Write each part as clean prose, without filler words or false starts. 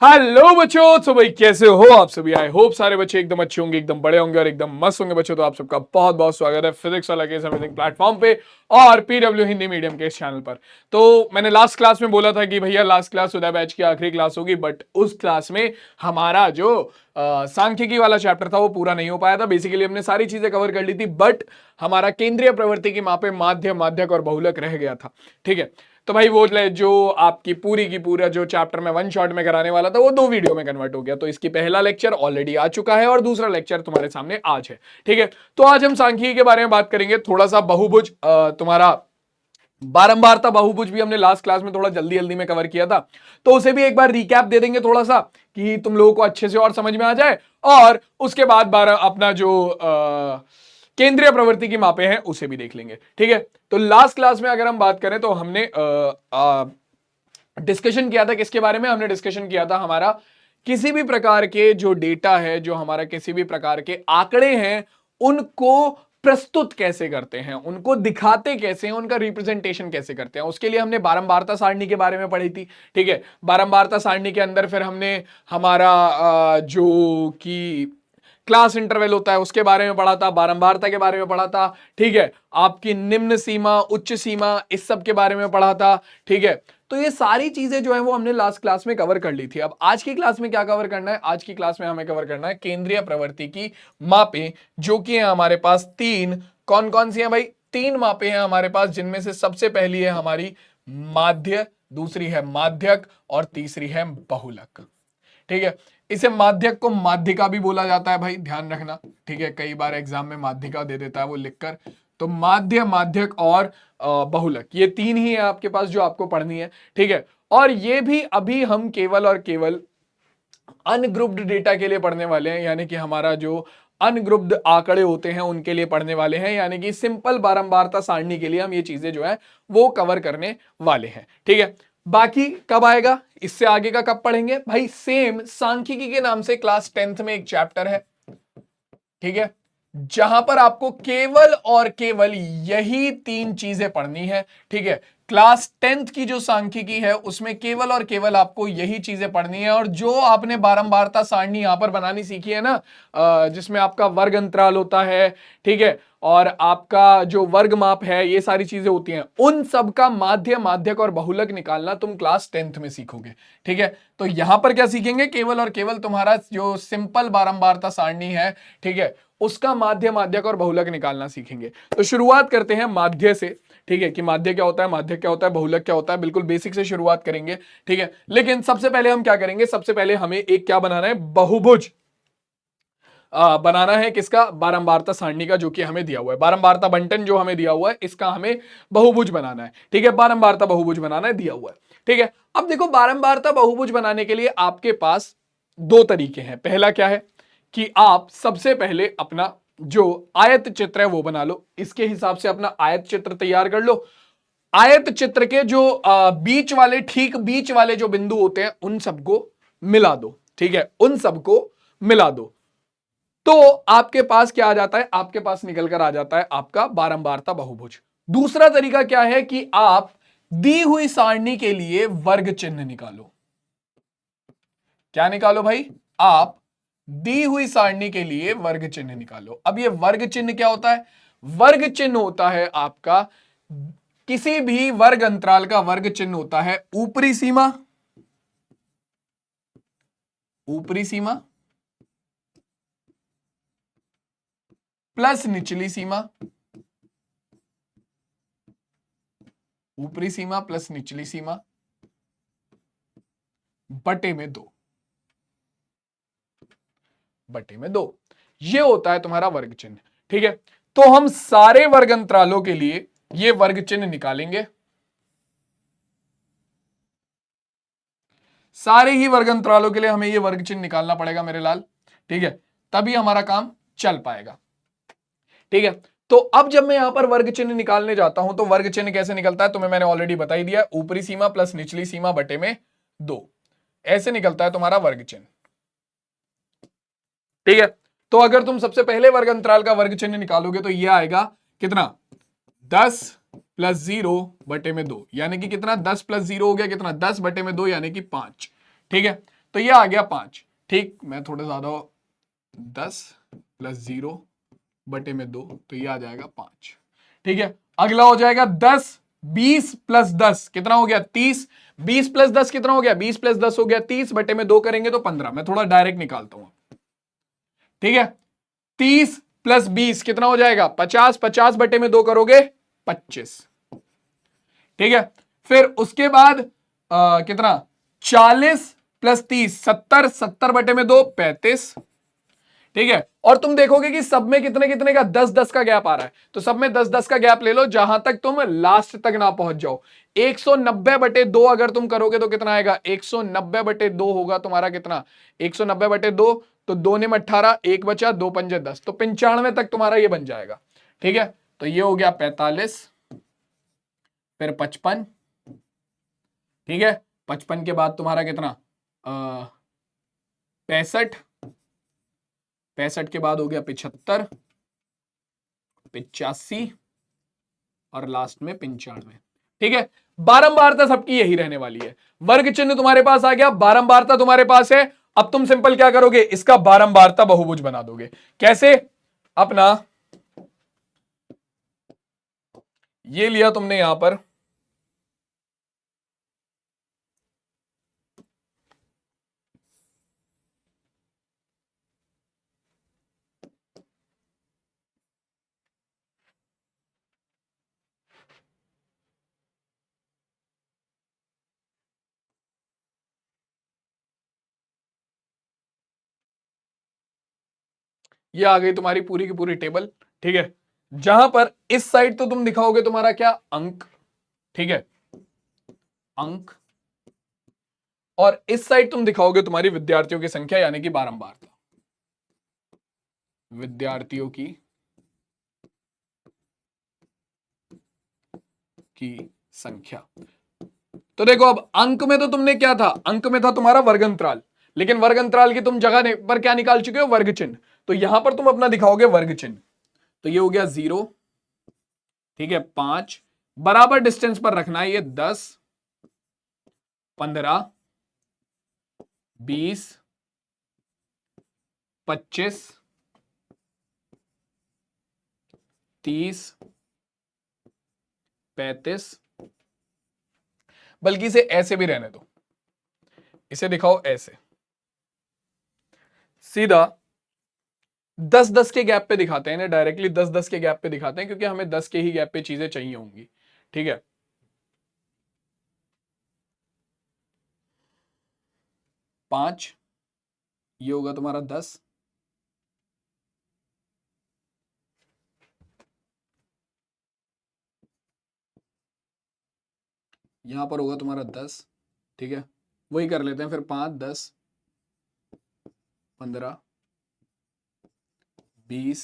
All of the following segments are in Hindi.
हेलो बच्चों, तो भाई कैसे हो आप सभी। आई होप सारे बच्चे एकदम अच्छे होंगे, एकदम बड़े होंगे और एकदम मस्त होंगे बच्चों। तो आप सबका बहुत बहुत स्वागत है फिजिक्स वाला के अमेजिंग प्लेटफॉर्म पे और पीडब्ल्यू हिंदी मीडियम के इस चैनल पर। तो मैंने लास्ट क्लास में बोला था कि भैया लास्ट क्लास उदय बैच की आखिरी क्लास होगी, बट उस क्लास में हमारा जो सांख्यिकी वाला चैप्टर था वो पूरा नहीं हो पाया था। बेसिकली हमने सारी चीजें कवर कर ली थी, बट हमारा केंद्रीय प्रवृत्ति की मापे माध्य, माध्यक और बहुलक रह गया था। ठीक है, तो भाई वो जो आपकी पूरी की पूरा जो चैप्टर में वन शॉट में कराने वाला था वो दो वीडियो में कन्वर्ट हो गया। तो इसकी पहला लेक्चर ऑलरेडी आ चुका है और दूसरा लेक्चर तुम्हारे सामने आज है। ठीक है, तो आज हम सांख्यिकी के बारे में बात करेंगे। थोड़ा सा बहुभुज तुम्हारा बारंबारता बहुभुज भी हमने लास्ट क्लास में थोड़ा जल्दी जल्दी में कवर किया था, तो उसे भी एक बार रिकैप दे देंगे थोड़ा सा कि तुम लोगों को अच्छे से और समझ में आ जाए। और उसके बाद अपना जो केंद्रीय प्रवृत्ति की मापे हैं उसे भी देख लेंगे। ठीक है, तो लास्ट क्लास में अगर हम बात करें तो हमने डिस्कशन किया था किसके बारे में। हमने डिस्कशन किया था हमारा किसी भी प्रकार के जो डेटा है, जो हमारा किसी भी प्रकार के आंकड़े हैं, उनको प्रस्तुत कैसे करते हैं, उनको दिखाते कैसे हैं, उनका रिप्रेजेंटेशन कैसे करते हैं। उसके लिए हमने बारंबारता सारणी के बारे में पढ़ी थी। ठीक है, बारंबारता सारणी के अंदर फिर हमने हमारा जो कि क्लास इंटरवल होता है उसके बारे में पढ़ा था, बारंबारता के बारे में पढ़ा था। ठीक है, आपकी निम्न सीमा, उच्च सीमा, इस सब के बारे में पढ़ा था। ठीक है, तो ये सारी चीजें जो है वो हमने लास्ट क्लास में कवर कर ली थी। अब आज की क्लास में क्या कवर करना है? आज की क्लास में हमें कवर करना है केंद्रीय प्रवृत्ति की मापें, जो कि है हमारे पास तीन। कौन कौन सी है भाई? तीन मापें हैं हमारे पास, जिनमें से सबसे पहली है हमारी माध्य, दूसरी है माध्यक और तीसरी है बहुलक। ठीक है, इसे माध्यक को माध्यिका भी बोला जाता है भाई, ध्यान रखना। ठीक है, कई बार एग्जाम में माध्यिका दे देता है वो लिखकर। तो माध्य, माध्यक और बहुलक, ये तीन ही है आपके पास जो आपको पढ़नी है। ठीक है, और ये भी अभी हम केवल और केवल अनग्रुप्ड डेटा के लिए पढ़ने वाले हैं, यानी कि हमारा जो अनग्रुप्ड आंकड़े होते हैं उनके लिए पढ़ने वाले हैं, यानी कि सिंपल बारंबारता सारणी के लिए हम ये चीजें जो है वो कवर करने वाले हैं। ठीक है, बाकी कब आएगा, इससे आगे का कब पढ़ेंगे भाई? सेम सांख्यिकी के नाम से क्लास 10th में एक चैप्टर है, ठीक है, जहां पर आपको केवल और केवल यही तीन चीजें पढ़नी है। ठीक है, क्लास 10th की जो सांख्यिकी है उसमें केवल और केवल आपको यही चीजें पढ़नी है। और जो आपने बारंबारता सारणी यहां पर बनानी सीखी है ना, जिसमें आपका वर्ग अंतराल होता है, ठीक है, और आपका जो वर्ग माप है, ये सारी चीजें होती हैं, उन सब का माध्य, माध्यक और बहुलक निकालना तुम क्लास 10th में सीखोगे। ठीक है, तो यहां पर क्या सीखेंगे? केवल और केवल तुम्हारा जो सिंपल बारंबारता सारणी है, ठीक है, उसका माध्य, माध्यक और बहुलक निकालना सीखेंगे। तो शुरुआत करते हैं माध्य से। ठीक है, कि माध्य क्या होता है, माध्यक क्या होता है, बहुलक क्या होता है, बिल्कुल बेसिक से शुरुआत करेंगे। ठीक है, लेकिन सबसे पहले हम क्या करेंगे? सबसे पहले हमें एक क्या बनाना है? बहुभुज बनाना है। किसका? बारंबारता सारणी का, जो कि हमें दिया हुआ है। बारंबारता बंटन जो हमें दिया हुआ है, इसका हमें बहुभुज बनाना है। ठीक है, बारंबारता बहुभुज बनाना है, दिया हुआ है। ठीक है, अब देखो, बारंबारता बहुभुज बनाने के लिए आपके पास दो तरीके हैं। पहला क्या है कि आप सबसे पहले अपना जो आयत चित्र है वो बना लो, इसके हिसाब से अपना आयत चित्र तैयार कर लो। आयत चित्र के जो बीच वाले, ठीक बीच वाले जो बिंदु होते हैं, उन सबको मिला दो। ठीक है, उन सबको मिला दो, तो आपके पास क्या आ जाता है? आपके पास निकल कर आ जाता है आपका बारंबारता बहुभुज। दूसरा तरीका क्या है कि आप दी हुई सारणी के लिए वर्ग चिन्ह निकालो। क्या निकालो भाई? आप दी हुई सारणी के लिए वर्ग चिन्ह निकालो। अब ये वर्ग चिन्ह क्या होता है? वर्ग चिन्ह होता है आपका, किसी भी वर्ग अंतराल का वर्ग चिन्ह होता है ऊपरी सीमा, ऊपरी सीमा प्लस निचली सीमा, ऊपरी सीमा प्लस निचली सीमा बटे में 2, बटे में 2, ये होता है तुम्हारा वर्ग चिन्ह। ठीक है, तो हम सारे वर्ग अंतरालों के लिए ये वर्ग चिन्ह निकालेंगे। सारे ही वर्ग अंतरालों के लिए हमें ये वर्ग चिन्ह निकालना पड़ेगा मेरे लाल। ठीक है, तभी हमारा काम चल पाएगा। ठीक है, तो अब जब मैं यहां पर वर्ग चिन्ह निकालने जाता हूं तो वर्ग चिन्ह कैसे निकलता है तुम्हें मैंने ऑलरेडी बता ही दिया। ऊपरी सीमा प्लस निचली सीमा बटे में 2, ऐसे निकलता है तुम्हारा वर्ग चिन्ह। ठीक है, तो अगर तुम सबसे पहले वर्ग अंतराल का वर्ग चिन्ह निकालोगे तो यह आएगा कितना? 10 प्लस 0 बटे में 2, यानी कि कितना? 10 प्लस 0 हो गया कितना? 10 बटे में 2 यानी कि 5। ठीक है, तो ये आ गया 5। ठीक, मैं थोड़े ज्यादा 10 प्लस 0/2, तो ये आ जाएगा 5। ठीक है, अगला हो जाएगा 10 20 प्लस 10 कितना हो गया 30। 20 प्लस 10 कितना हो गया 20 प्लस 10 हो गया 30/2 करेंगे तो 15। मैं थोड़ा डायरेक्ट निकालता हूं। ठीक है, 30 प्लस 20 कितना हो जाएगा 50। 50/2 करोगे 25। ठीक है, फिर उसके बाद कितना 40 प्लस 30 70। 70/2 35। ठीक है, और तुम देखोगे कि सब में कितने कितने का 10 10 का गैप आ रहा है, तो सब में 10 10 का गैप ले लो जहां तक तुम लास्ट तक ना पहुंच जाओ। 190/2 अगर तुम करोगे तो कितना आएगा 190/2 होगा तुम्हारा कितना 190/2, तो 2 ने 18, 1 बचा, 2 पंजे 10, तो 95 तक तुम्हारा ये बन जाएगा। ठीक है, तो ये हो गया 45, फिर 55। ठीक है, 55 के बाद तुम्हारा कितना 65। 65 के बाद हो गया 75, 85 और लास्ट में 95। ठीक है, बारंबारता सबकी यही रहने वाली है। वर्ग चिन्ह तुम्हारे पास आ गया, बारंबारता तुम्हारे पास है। अब तुम सिंपल क्या करोगे, इसका बारंबारता बहुभुज बना दोगे। कैसे, अपना ये लिया तुमने यहां पर, ये आ गई तुम्हारी पूरी की पूरी टेबल। ठीक है, जहां पर इस साइड तो तुम दिखाओगे तुम्हारा क्या अंक। ठीक है, अंक, और इस साइड तुम दिखाओगे तुम्हारी विद्यार्थियों की संख्या यानी कि बारंबारता, विद्यार्थियों की संख्या। तो देखो, अब अंक में तो तुमने क्या था, अंक में था तुम्हारा वर्ग अंतराल, लेकिन वर्ग अंतराल की तुम जगह पर क्या निकाल चुके हो, वर्ग चिन्ह। तो यहां पर तुम अपना दिखाओगे वर्ग चिन्ह, तो ये हो गया 0। ठीक है, 5 बराबर डिस्टेंस पर रखना है, ये 10 15 20 25 30 35। बल्कि इसे ऐसे भी रहने दो, इसे दिखाओ ऐसे सीधा 10 10 के गैप पे दिखाते हैं, डायरेक्टली 10 10 के गैप पे दिखाते हैं, क्योंकि हमें 10 के ही गैप पे चीजें चाहिए होंगी। ठीक है, 5, ये होगा तुम्हारा 10, यहां पर होगा तुम्हारा 10। ठीक है, वही कर लेते हैं फिर, 5 10 15 20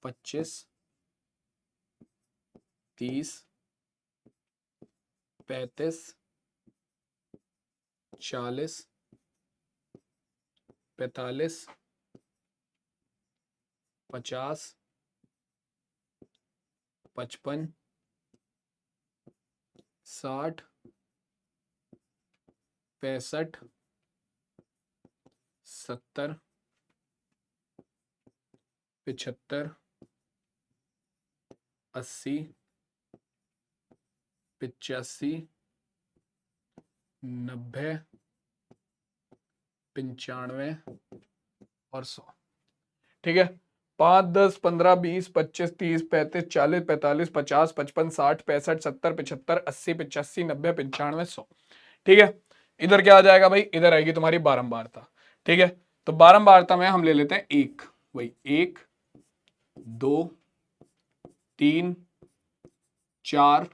25 30 35 40 45 50 55 60 65 70 75 80 85 90 95 और 100। ठीक है, 5 10 15 20 25 30 35 40 45 50 55 60 65 70 75 80 85 90 95 100। ठीक है, इधर क्या आ जाएगा भाई, इधर आएगी तुम्हारी बारंबारता। ठीक है, तो बारंबारता में हम ले लेते हैं एक, वही 1 2 3 4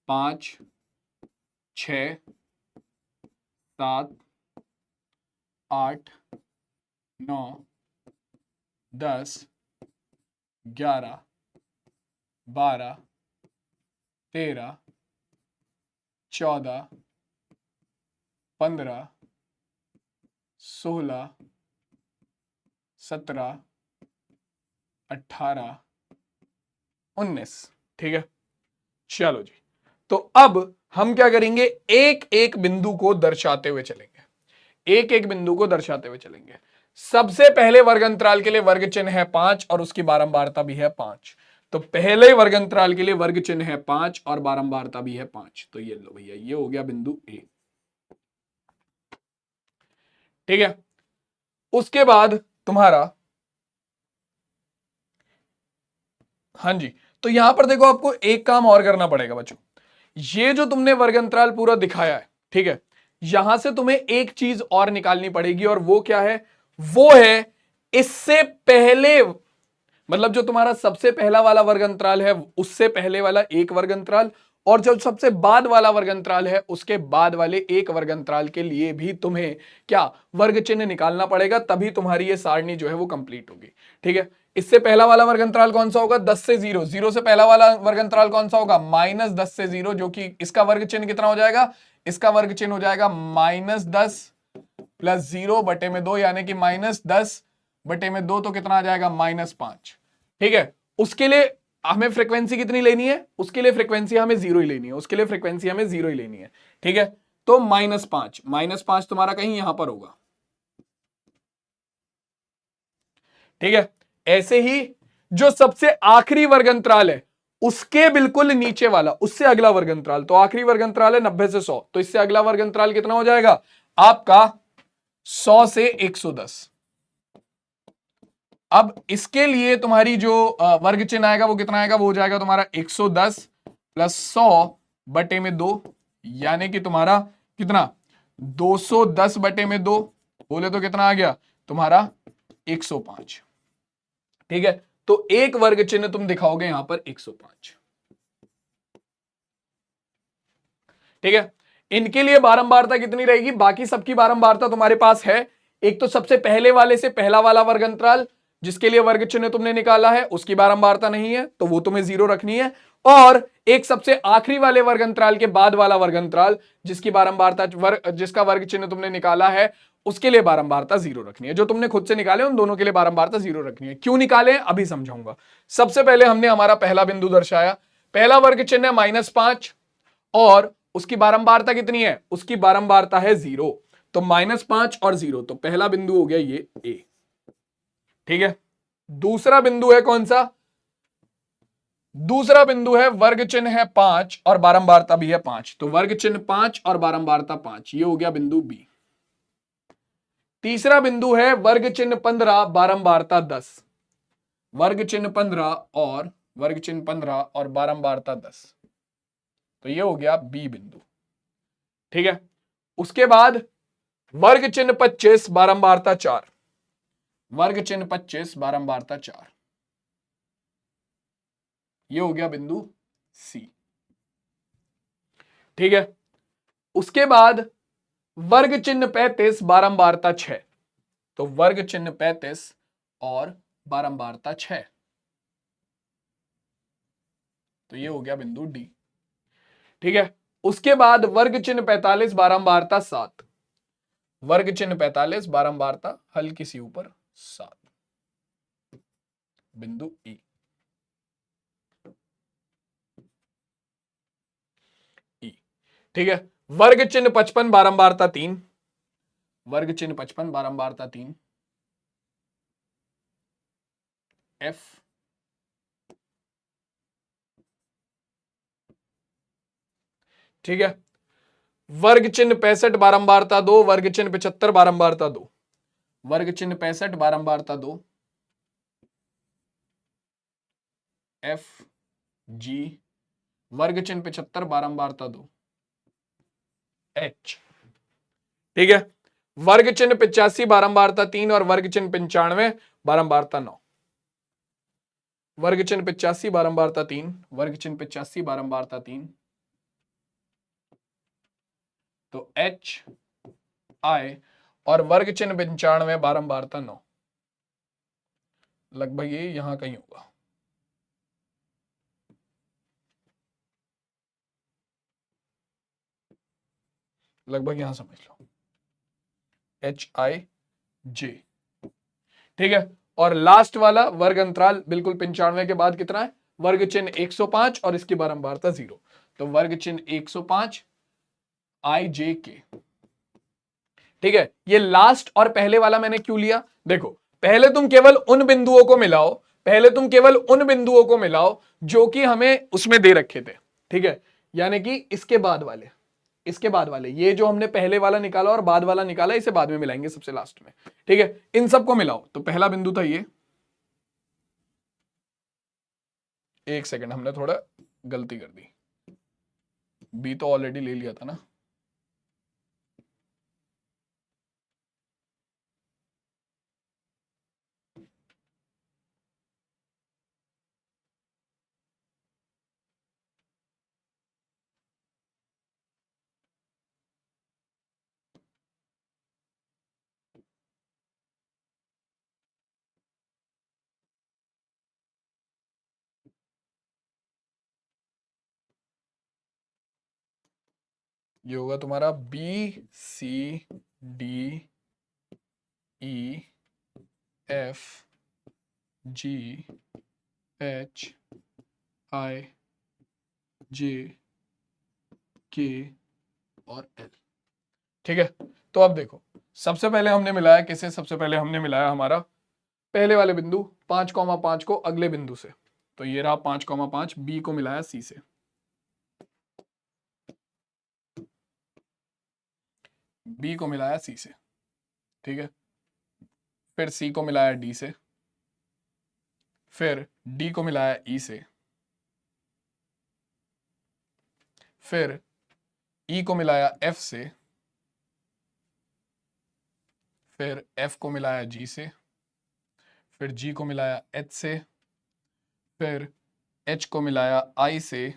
5 6 7 8 9 10 11 12 13 14 15 16 17 18 19। ठीक है, चलो जी, तो अब हम क्या करेंगे, एक एक बिंदु को दर्शाते हुए चलेंगे, एक एक बिंदु को दर्शाते हुए चलेंगे। सबसे पहले वर्ग अंतराल के लिए वर्ग चिन्ह है 5 और उसकी बारंबारता भी है 5। तो पहले वर्ग अंतराल के लिए वर्ग चिन्ह है 5 और बारंबारता भी है 5। तो ये लो भैया, ये हो गया बिंदु ए। ठीक है, उसके बाद तुम्हारा, हाँ जी, तो यहां पर देखो आपको एक काम और करना पड़ेगा बच्चों। ये जो तुमने वर्ग अंतराल पूरा दिखाया है, ठीक है, यहां से तुम्हें एक चीज और निकालनी पड़ेगी, और वो क्या है, वो है इससे पहले, मतलब जो तुम्हारा सबसे पहला वाला वर्ग अंतराल है उससे पहले वाला एक वर्ग अंतराल, और जो सबसे बाद वाला वर्ग अंतराल है उसके बाद वाले एक वर्ग अंतराल के लिए भी तुम्हें क्या वर्ग चिन्ह निकालना पड़ेगा, तभी तुम्हारी ये सारणी जो है वो कंप्लीट होगी। ठीक है, इससे पहला वाला वर्ग अंतराल कौन सा होगा, 10 से 0, 0 से पहला वाला वर्ग अंतराल कौन सा होगा, -10 से 0, जो कि इसका वर्ग चिन्ह कितना हो जाएगा, इसका वर्ग चिन्ह हो जाएगा -10 + 0/2, यानी कि -10/2, तो कितना आ जाएगा, -5। ठीक है, उसके लिए हमें फ्रीक्वेंसी कितनी लेनी है, उसके लिए फ्रीक्वेंसी हमें 0 ही लेनी है, उसके लिए फ्रीक्वेंसी हमें 0 ही लेनी है। ठीक है, तो -5 तुम्हारा कहीं यहां पर होगा। ठीक है, ऐसे ही जो सबसे आखिरी वर्ग अंतराल है उसके बिल्कुल नीचे वाला, उससे अगला वर्ग अंतराल, तो आखिरी वर्ग अंतराल है 90 से 100, तो इससे अगला वर्ग अंतराल कितना हो जाएगा आपका, 100 से 110। अब इसके लिए तुम्हारी जो वर्ग चिन्ह आएगा वो कितना आएगा, वो हो जाएगा तुम्हारा 110 + 100/2, यानी कि तुम्हारा कितना, 210/2, बोले तो कितना आ गया तुम्हारा 105। ठीक है, तो एक वर्ग चिन्ह तुम दिखाओगे यहां पर 105। ठीक है, इनके लिए बारंबारता कितनी रहेगी, बाकी सबकी बारंबारता तुम्हारे पास है। एक तो सबसे पहले वाले से पहला वाला वर्ग अंतराल जिसके लिए वर्ग चिन्ह तुमने निकाला है उसकी बारंबारता नहीं है, तो वो तुम्हें 0 रखनी है, और एक सबसे आखिरी वाले वर्ग अंतराल के बाद वाला वर्ग अंतराल जिसकी बारंबारता जिसका वर्ग चिन्ह तुमने निकाला है उसके लिए बारंबारता 0 रखनी है। जो तुमने खुद से निकाले उन दोनों के लिए बारंबारता 0 रखनी है। क्यों निकाले अभी समझाऊंगा। सबसे पहले हमने हमारा पहला बिंदु दर्शाया, पहला वर्ग चिन्ह है -5 और उसकी बारंबारता कितनी है, उसकी बारंबारता है 0, तो -5 और 0, तो पहला बिंदु हो गया ये ए। ठीक है, दूसरा बिंदु है कौन सा, दूसरा बिंदु है वर्ग चिन्ह है 5 और बारंबारता भी है 5, तो वर्ग चिन्ह 5 और बारंबारता 5, ये हो गया बिंदु बी। तीसरा बिंदु है वर्ग चिन्ह 15 बारंबारता 10, वर्ग चिन्ह 15 और वर्ग चिन्ह 15 और बारंबारता 10, तो ये हो गया बी बिंदु। ठीक है, उसके बाद वर्ग चिन्ह 25 बारंबारता 4, वर्ग चिन्ह 25 बारंबारता 4, ये हो गया बिंदु सी। ठीक है, उसके बाद वर्ग चिन्ह 35 बारंबारता 6, तो वर्ग चिन्ह 35 और बारंबारता 6, तो ये हो गया बिंदु डी। ठीक है, उसके बाद वर्ग चिन्ह 45 बारंबारता 7, वर्ग चिन्ह 45 बारंबारता हल्की सी ऊपर 7, बिंदु ई। ई। ठीक है, वर्ग चिन्ह 55 बारंबारता 3, वर्ग चिन्ह 55 बारंबारता 3, एफ। ठीक है, वर्ग चिन्ह 65 बारंबारता 2, वर्ग चिन्ह 75 बारंबारता 2, वर्ग चिन्ह 65 बारंबारता 2, एफ जी, वर्ग चिन्ह 75 बारंबारता 2, एच। ठीक है, वर्ग चिन्ह 85 बारंबारता 3 और वर्ग चिन्ह 95 बारंबारता 9, वर्ग चिन्ह 85 बारंबारता 3, वर्ग चिन्ह 85 बारंबारता 3, तो एच आई, और वर्ग चिन्ह 95 बारंबारता 9, लगभग ये यहां कहीं होगा। लगभग यहां समझ लो, HIJ। ठीक है, और लास्ट वाला वर्ग अंतराल बिल्कुल 95 के बाद कितना है, वर्ग चिन्ह 105 और इसकी बारंबारता 0, तो वर्ग चिन्ह 105 आई जे के। ठीक है, ये लास्ट और पहले वाला मैंने क्यों लिया, देखो पहले तुम केवल उन बिंदुओं को मिलाओ, पहले तुम केवल उन बिंदुओं को मिलाओ जो कि हमें उसमें दे रखे थे। ठीक है, यानी कि इसके बाद वाले, इसके बाद वाले, ये जो हमने पहले वाला निकाला और बाद वाला निकाला, इसे बाद में मिलाएंगे सबसे लास्ट में। ठीक है, इन सबको मिलाओ। तो पहला बिंदु था ये, एक सेकंड हमने थोड़ा गलती कर दी, बी तो ऑलरेडी ले लिया था ना। ये होगा तुम्हारा B C D E F G H I J K और एल। ठीक है, तो अब देखो सबसे पहले हमने मिलाया किसे, सबसे पहले हमने मिलाया हमारा पहले वाले बिंदु 5,5 को अगले बिंदु से, तो ये रहा 5,5, बी को मिलाया सी से, बी को मिलाया सी से। ठीक है, फिर सी को मिलाया डी से, फिर डी को मिलाया ई से, फिर ई को मिलाया एफ से, फिर एफ को मिलाया जी से, फिर जी को मिलाया एच से, फिर एच को मिलाया आई से,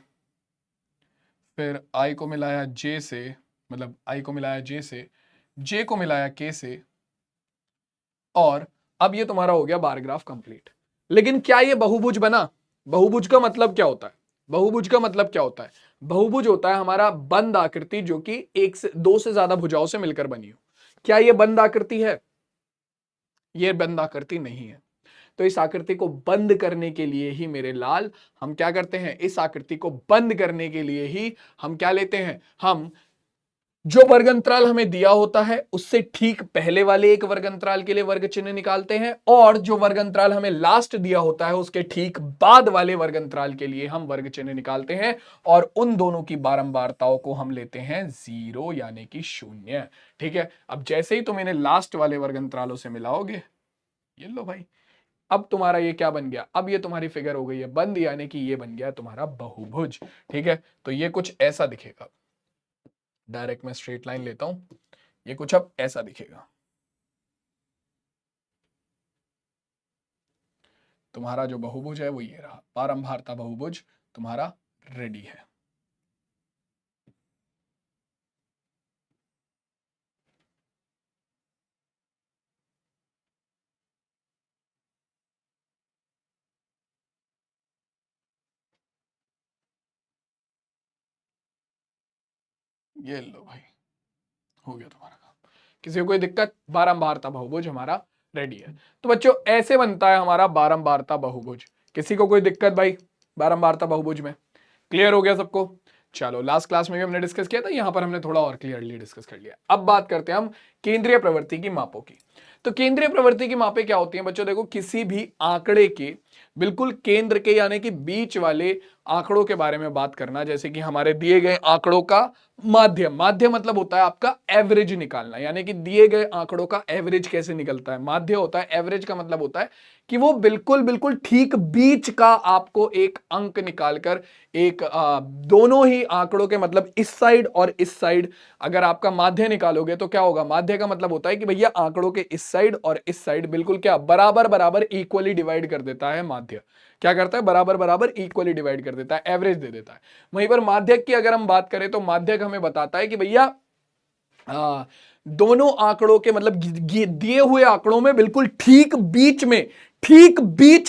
फिर आई को मिलाया जे से, मतलब आई को मिलाया जे से, जे को मिलाया के से, और अब ये तुम्हारा हो गया बार ग्राफ कंप्लीट। लेकिन क्या ये बहुभुज बना? बहुभुज का मतलब क्या होता है? बहुभुज का मतलब क्या होता है? बहुभुज होता है हमारा बंद आकृति जो कि एक से दो से ज्यादा भुजाओं से मिलकर बनी हो। क्या ये बंद आकृति है? ये बंद आकृति नहीं है। तो इस आकृति को बंद करने के लिए ही मेरे लाल हम क्या करते हैं, इस आकृति को बंद करने के लिए ही हम क्या लेते हैं, हम जो वर्ग अंतराल हमें दिया होता है उससे ठीक पहले वाले एक वर्ग अंतराल के लिए वर्ग चिन्ह निकालते हैं, और जो वर्ग अंतराल हमें लास्ट दिया होता है उसके ठीक बाद वाले वर्ग अंतराल के लिए हम वर्ग चिन्ह निकालते हैं, और उन दोनों की बारंबारताओं को हम लेते हैं 0 यानी कि 0। ठीक है, अब जैसे ही तुम इन्हें लास्ट वाले वर्ग अंतरालों से मिलाओगे, ये लो भाई, अब तुम्हारा ये क्या बन गया, अब ये तुम्हारी फिगर हो गई है बंद, यानी कि ये बन गया तुम्हारा बहुभुज। ठीक है, तो ये कुछ ऐसा दिखेगा, डायरेक्ट मैं स्ट्रेट लाइन लेता हूं, ये कुछ अब ऐसा दिखेगा। तुम्हारा जो बहुभुज है वो ये रहा, बारंबारता बहुभुज तुम्हारा रेडी है। ये लो भाई, हो गया तुम्हारा काम। किसी को कोई दिक्कत? बारंबारता बहुभुज हमारा रेडी है। तो बच्चों ऐसे बनता है हमारा बारंबारता बहुभुज। किसी को कोई दिक्कत भाई बारंबारता बहुभुज में? क्लियर हो गया सबको? चलो, लास्ट क्लास में भी हमने डिस्कस किया था, यहां पर हमने थोड़ा और क्लियरली डिस्कस कर लिया। अब बात करते हैं हम केंद्रीय प्रवृत्ति की मापों की। तो केंद्रीय प्रवृत्ति की मापें क्या होती हैं बच्चों? देखो, किसी भी आंकड़े के बिल्कुल केंद्र के यानी कि बीच वाले आंकड़ों के बारे में बात करना, जैसे कि हमारे दिए गए आंकड़ों का माध्य, माध्य मतलब होता है आपका एवरेज निकालना, यानी कि दिए गए आंकड़ों का एवरेज कैसे निकलता है, माध्य होता है। एवरेज का मतलब होता है कि वो बिल्कुल बिल्कुल ठीक बीच का आपको एक अंक निकालकर एक दोनों ही आंकड़ों के मतलब इस साइड और इस साइड अगर आपका माध्य निकालोगे तो क्या होगा? माध्य का मतलब होता है कि भैया आंकड़ों के इस साइड और इस साइड बिल्कुल क्या बराबर बराबर इक्वली डिवाइड कर देता है माध्य। क्या करता है? बराबर बराबर इक्वली डिवाइड कर देता है, एवरेज दे देता है। वहीं पर माध्यक की अगर हम बात करें तो माध्यक हमें बताता है कि भैया दोनों आंकड़ों के मतलब दिए हुए आंकड़ों में बिल्कुल ठीक बीच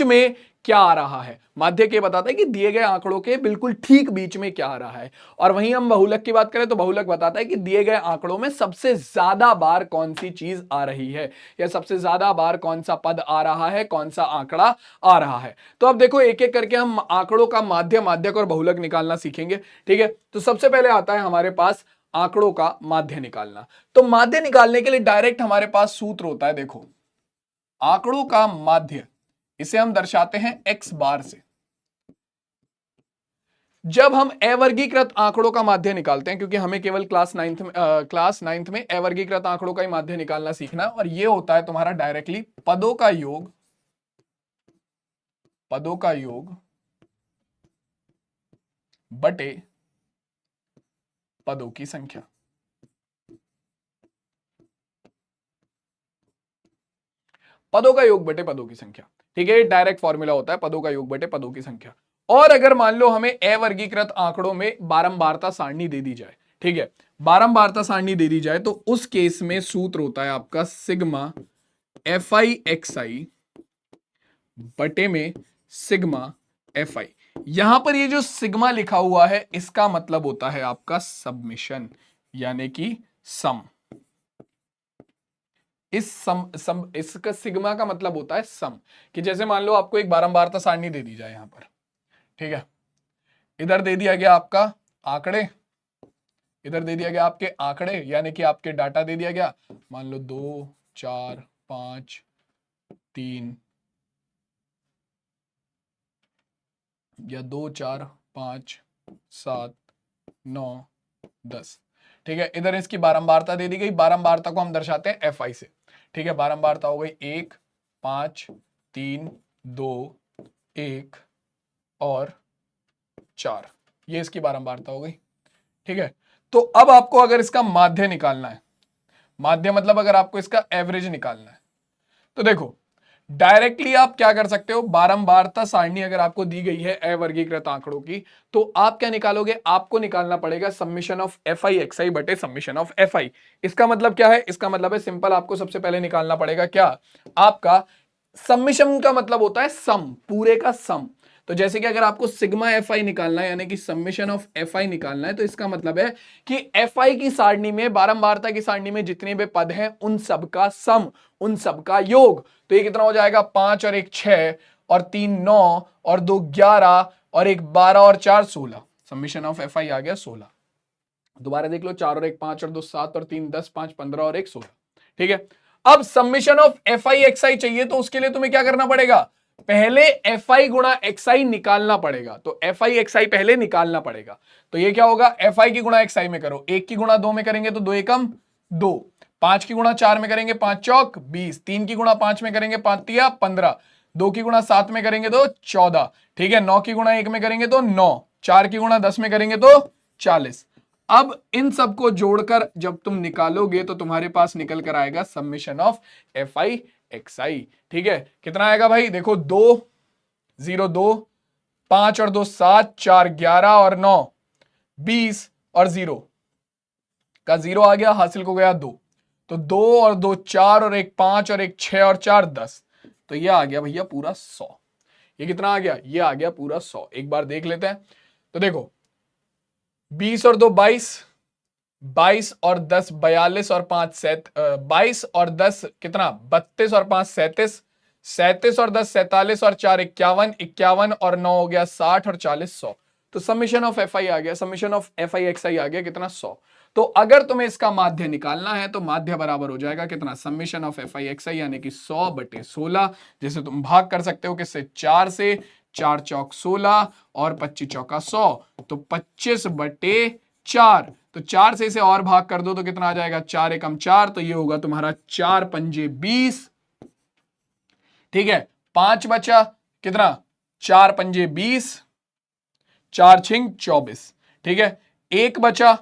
में क्या आ रहा है। माध्यक ये बताता है कि दिए गए आंकड़ों के बिल्कुल ठीक बीच में क्या आ रहा है। और वहीं हम बहुलक की बात करें तो बहुलक बताता है कि दिए गए आंकड़ों में सबसे ज्यादा बार कौन सी चीज आ रही है, या सबसे ज्यादा बार कौन सा पद आ रहा है, कौन सा आंकड़ा आ रहा है। तो अब देखो एक एक करके हम आंकड़ों का माध्य, माध्यक और बहुलक निकालना सीखेंगे। ठीक है, तो सबसे पहले आता है हमारे पास आंकड़ों का माध्य निकालना। तो माध्य निकालने के लिए डायरेक्ट हमारे पास सूत्र होता है। देखो आंकड़ों का माध्य, इसे हम दर्शाते हैं x बार से। जब हम अवर्गीकृत आंकड़ों का माध्य निकालते हैं, क्योंकि हमें केवल क्लास नाइन्थ में अवर्गीकृत आंकड़ों का ही माध्य निकालना सीखना है, और ये होता है तुम्हारा डायरेक्टली पदों का योग, पदों का योग बटे पदों की संख्या। पदों का योग बटे पदों की संख्या। ठीक है, डायरेक्ट फॉर्मूला होता है पदों का योग बटे पदों की संख्या। और अगर मान लो हमें अवर्गीकृत आंकड़ों में बारंबारता सारणी दे दी जाए, ठीक है, बारंबारता सारणी दे दी जाए, तो उस केस में सूत्र होता है आपका sigma F I X I बटे में सिग्मा एफ आई। यहां पर ये जो सिग्मा लिखा हुआ है इसका मतलब होता है आपका सबमिशन, यानी कि सम। इसका सिग्मा का मतलब होता है सम, कि जैसे मान लो आपको एक बारंबारता सारणी दे दी जाए यहां पर, ठीक है, इधर दे दिया गया आपका आंकड़े, इधर दे दिया गया आपके आंकड़े, यानी कि आपके डाटा दे दिया गया, मान लो 2 4 5 3 या 2 4 5 7 9 10। ठीक है, इधर इसकी बारंबारता दे दी गई, बारंबारता को हम दर्शाते हैं एफ आई से। ठीक है, बारंबारता हो गई 1 5 3 2 1 और 4, ये इसकी बारंबारता हो गई। ठीक है, तो अब आपको अगर इसका माध्य निकालना है, माध्य मतलब अगर आपको इसका एवरेज निकालना है, तो देखो डायरेक्टली आप क्या कर सकते हो, बारंबारता सारणी अगर आपको दी गई है अवर्गीकृत आंकड़ों की, तो आप क्या निकालोगे, आपको निकालना पड़ेगा summation of F I X I बटे समीशन ऑफ एफ आई। इसका मतलब क्या है, इसका मतलब है सिंपल, आपको सबसे पहले निकालना पड़ेगा क्या, आपका समीशन का मतलब होता है सम, पूरे का सम। तो जैसे कि अगर आपको सिग्मा एफ आई निकालना है, यानी कि समीशन ऑफ एफ आई निकालना है, तो इसका मतलब है कि एफ आई की सारणी में, बारंबारता की सारणी में जितने भी पद हैं उन सब का सम, उन सब का योग। तो ये कितना हो जाएगा, 5 और 1 6 और 3 9 और 2 11 और 1 12 और 4 16। समीशन ऑफ एफ आई आ गया 16। दोबारा देख लो, 4 और 1 5 और 2 7 और 3 10 5 15 और 1 16। ठीक है, अब summation of F I X I चाहिए, तो उसके लिए तुम्हें क्या करना पड़ेगा, पहले एफ आई गुणा एक्स आई निकालना पड़ेगा। तो एफ आई एक्स आई पहले निकालना पड़ेगा। तो ये क्या होगा, एफ आई की गुणा एक्स आई में करो, 1 की गुणा 2 में करेंगे तो 2 एकम 2, 5 की गुणा 4 में करेंगे 5 चौक 20, 3 की गुणा 5 में करेंगे 5 तिया 15, 2 की गुणा 7 में करेंगे तो 14। ठीक है, 9 की गुणा 1 में करेंगे तो 9, 4 की गुणा 10 में करेंगे तो 40। अब इन सबको जोड़कर जब तुम निकालोगे तो तुम्हारे पास निकल कर आएगा summation of F I X I. ठीक है, कितना आएगा भाई, देखो 2 0 2 5 और 2 7 4 11 और 9 20 और 0 का 0 आ गया, हासिल को गया 2, तो 2 और 2 4 और 1 5 और 1 6 और 4 10, तो ये आ गया भैया पूरा 100। ये कितना आ गया, ये आ गया पूरा 100। एक बार देख लेते हैं, तो देखो 20 और 2 22, 22 और 10 42 और 5 22 और 10 कितना 32 और 5 37, 37 और 10 47 और 4 51, 51 और 9 हो गया 60 और 40 100। तो समीशन ऑफ एफ आई आ गया, summation of F I X I आ गया कितना 100। तो अगर तुम्हें इसका माध्य निकालना है तो माध्य बराबर हो जाएगा कितना, summation of F I X I यानी कि 100 बटे 16। जैसे तुम भाग कर सकते हो किससे, 4 से, 4 चौक 16 और 25 चौका 100, तो 25 बटे 4। तो 4 से इसे और भाग कर दो तो कितना आ जाएगा, 4 एकम 4, तो ये होगा तुम्हारा 4 पंजे 20। ठीक है, 5 बचा कितना, 4 पंजे 20, 4 छिंग 24। ठीक है, 1 बचा,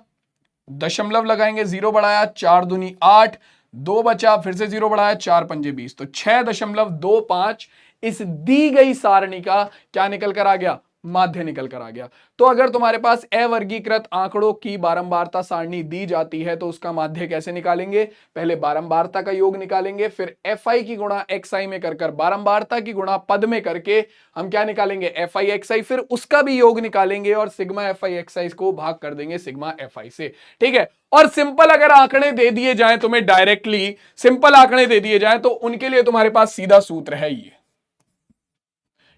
दशमलव लगाएंगे, 0 बढ़ाया, 4 दूनी 8, 2 बचा, फिर से 0 बढ़ाया, 4 पंजे 20, तो 6.25 इस दी गई सारणी का क्या निकल कर आ गया, माध्य निकल कर आ गया। तो अगर तुम्हारे पास अवर्गीकृत आंकड़ों की बारंबारता सारणी दी जाती है तो उसका माध्य कैसे निकालेंगे? पहले बारंबारता का योग निकालेंगे, फिर fi की गुणा xi में कर बारंबारता की गुणा पद में करके हम क्या निकालेंगे? fi xi, फिर उसका भी योग निकालेंगे और सिग्मा fi xi को भाग कर देंगे सिग्मा fi से। ठीक है। और सिंपल अगर आंकड़े दे दिए जाएं तुम्हें, डायरेक्टली सिंपल आंकड़े दे दिए जाएं, तो उनके लिए तुम्हारे पास सीधा सूत्र है ये।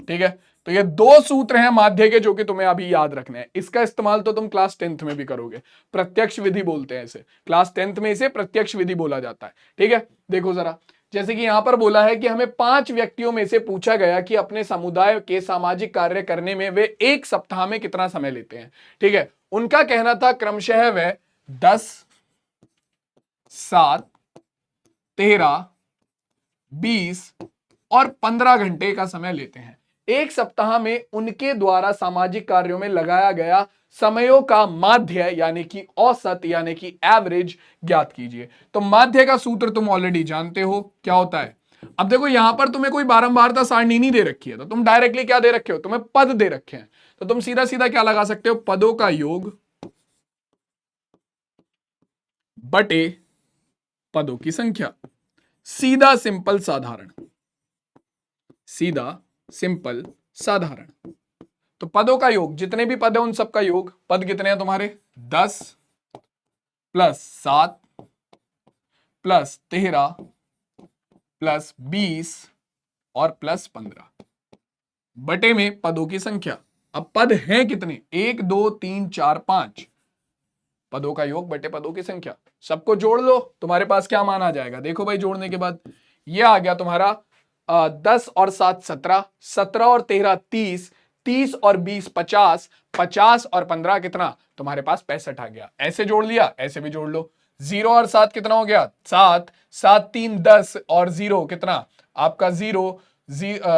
ठीक है। तो ये दो सूत्र हैं माध्य के जो कि तुम्हें अभी याद रखने हैं। इसका इस्तेमाल तो तुम क्लास 10th में भी करोगे, प्रत्यक्ष विधि बोलते हैं इसे, क्लास 10th में इसे प्रत्यक्ष विधि बोला जाता है। ठीक है। देखो जरा, जैसे कि यहां पर बोला है कि हमें 5 व्यक्तियों में से पूछा गया कि अपने समुदाय के सामाजिक कार्य करने में वे एक सप्ताह में कितना समय लेते हैं। ठीक है। उनका कहना था क्रमशः वे 10, 7, 13, 20 और 15 घंटे का समय लेते हैं। एक सप्ताह में उनके द्वारा सामाजिक कार्यों में लगाया गया समयों का माध्य यानी कि औसत यानी कि एवरेज ज्ञात कीजिए। तो माध्य का सूत्र तुम ऑलरेडी जानते हो क्या होता है। अब देखो यहां पर तुम्हें कोई बारंबारता सारणी नहीं दे रखी है, तो तुम डायरेक्टली क्या दे रखे हो? तुम्हें पद दे रखे हैं, तो तुम सीधा सीधा क्या लगा सकते हो? पदों का योग बटे पदों की संख्या। सीधा सिंपल साधारण, सीधा सिंपल साधारण। तो पदों का योग, जितने भी पद है उन सबका योग। पद कितने हैं तुम्हारे? 10 प्लस 7 प्लस 13 प्लस 20 और प्लस 15 बटे में पदों की संख्या। अब पद हैं कितने? 1 2 3 4 5। पदों का योग बटे पदों की संख्या, सबको जोड़ लो, तुम्हारे पास क्या मान आ जाएगा? देखो भाई, जोड़ने के बाद ये आ गया तुम्हारा 10 और 7 17, 17 और 13 30, 30 और 20 50, 50 और 15 कितना? तुम्हारे पास 65 आ गया। ऐसे जोड़ लिया, ऐसे भी जोड़ लो। 0 और 7 कितना हो गया? 7, 7 3 10 और 0 कितना? आपका 0,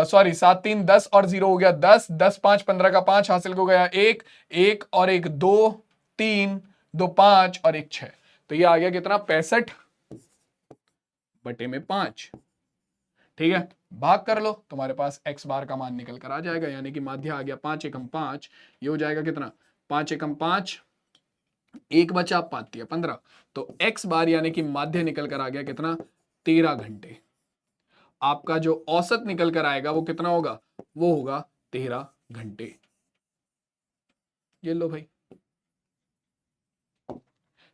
सॉरी 7 3 10 और 0 हो गया 10, 10 5 15 का 5 हासिल हो गया 1, 1 और 1 2, 3 2 5 और 1 6। तो ये आ गया कितना? 65 बटे में 5। ठीक है। भाग कर लो, तुम्हारे पास x बार का मान निकल कर आ जाएगा, यानी कि माध्य आ गया 5 एकम 5। ये हो जाएगा कितना? 5 एकम 5, 1 बचा 5 15। तो x बार यानी कि माध्य निकल कर आ गया कितना? 13 घंटे। आपका जो औसत निकल कर आएगा वो कितना होगा? वो होगा 13 घंटे। ये लो भाई,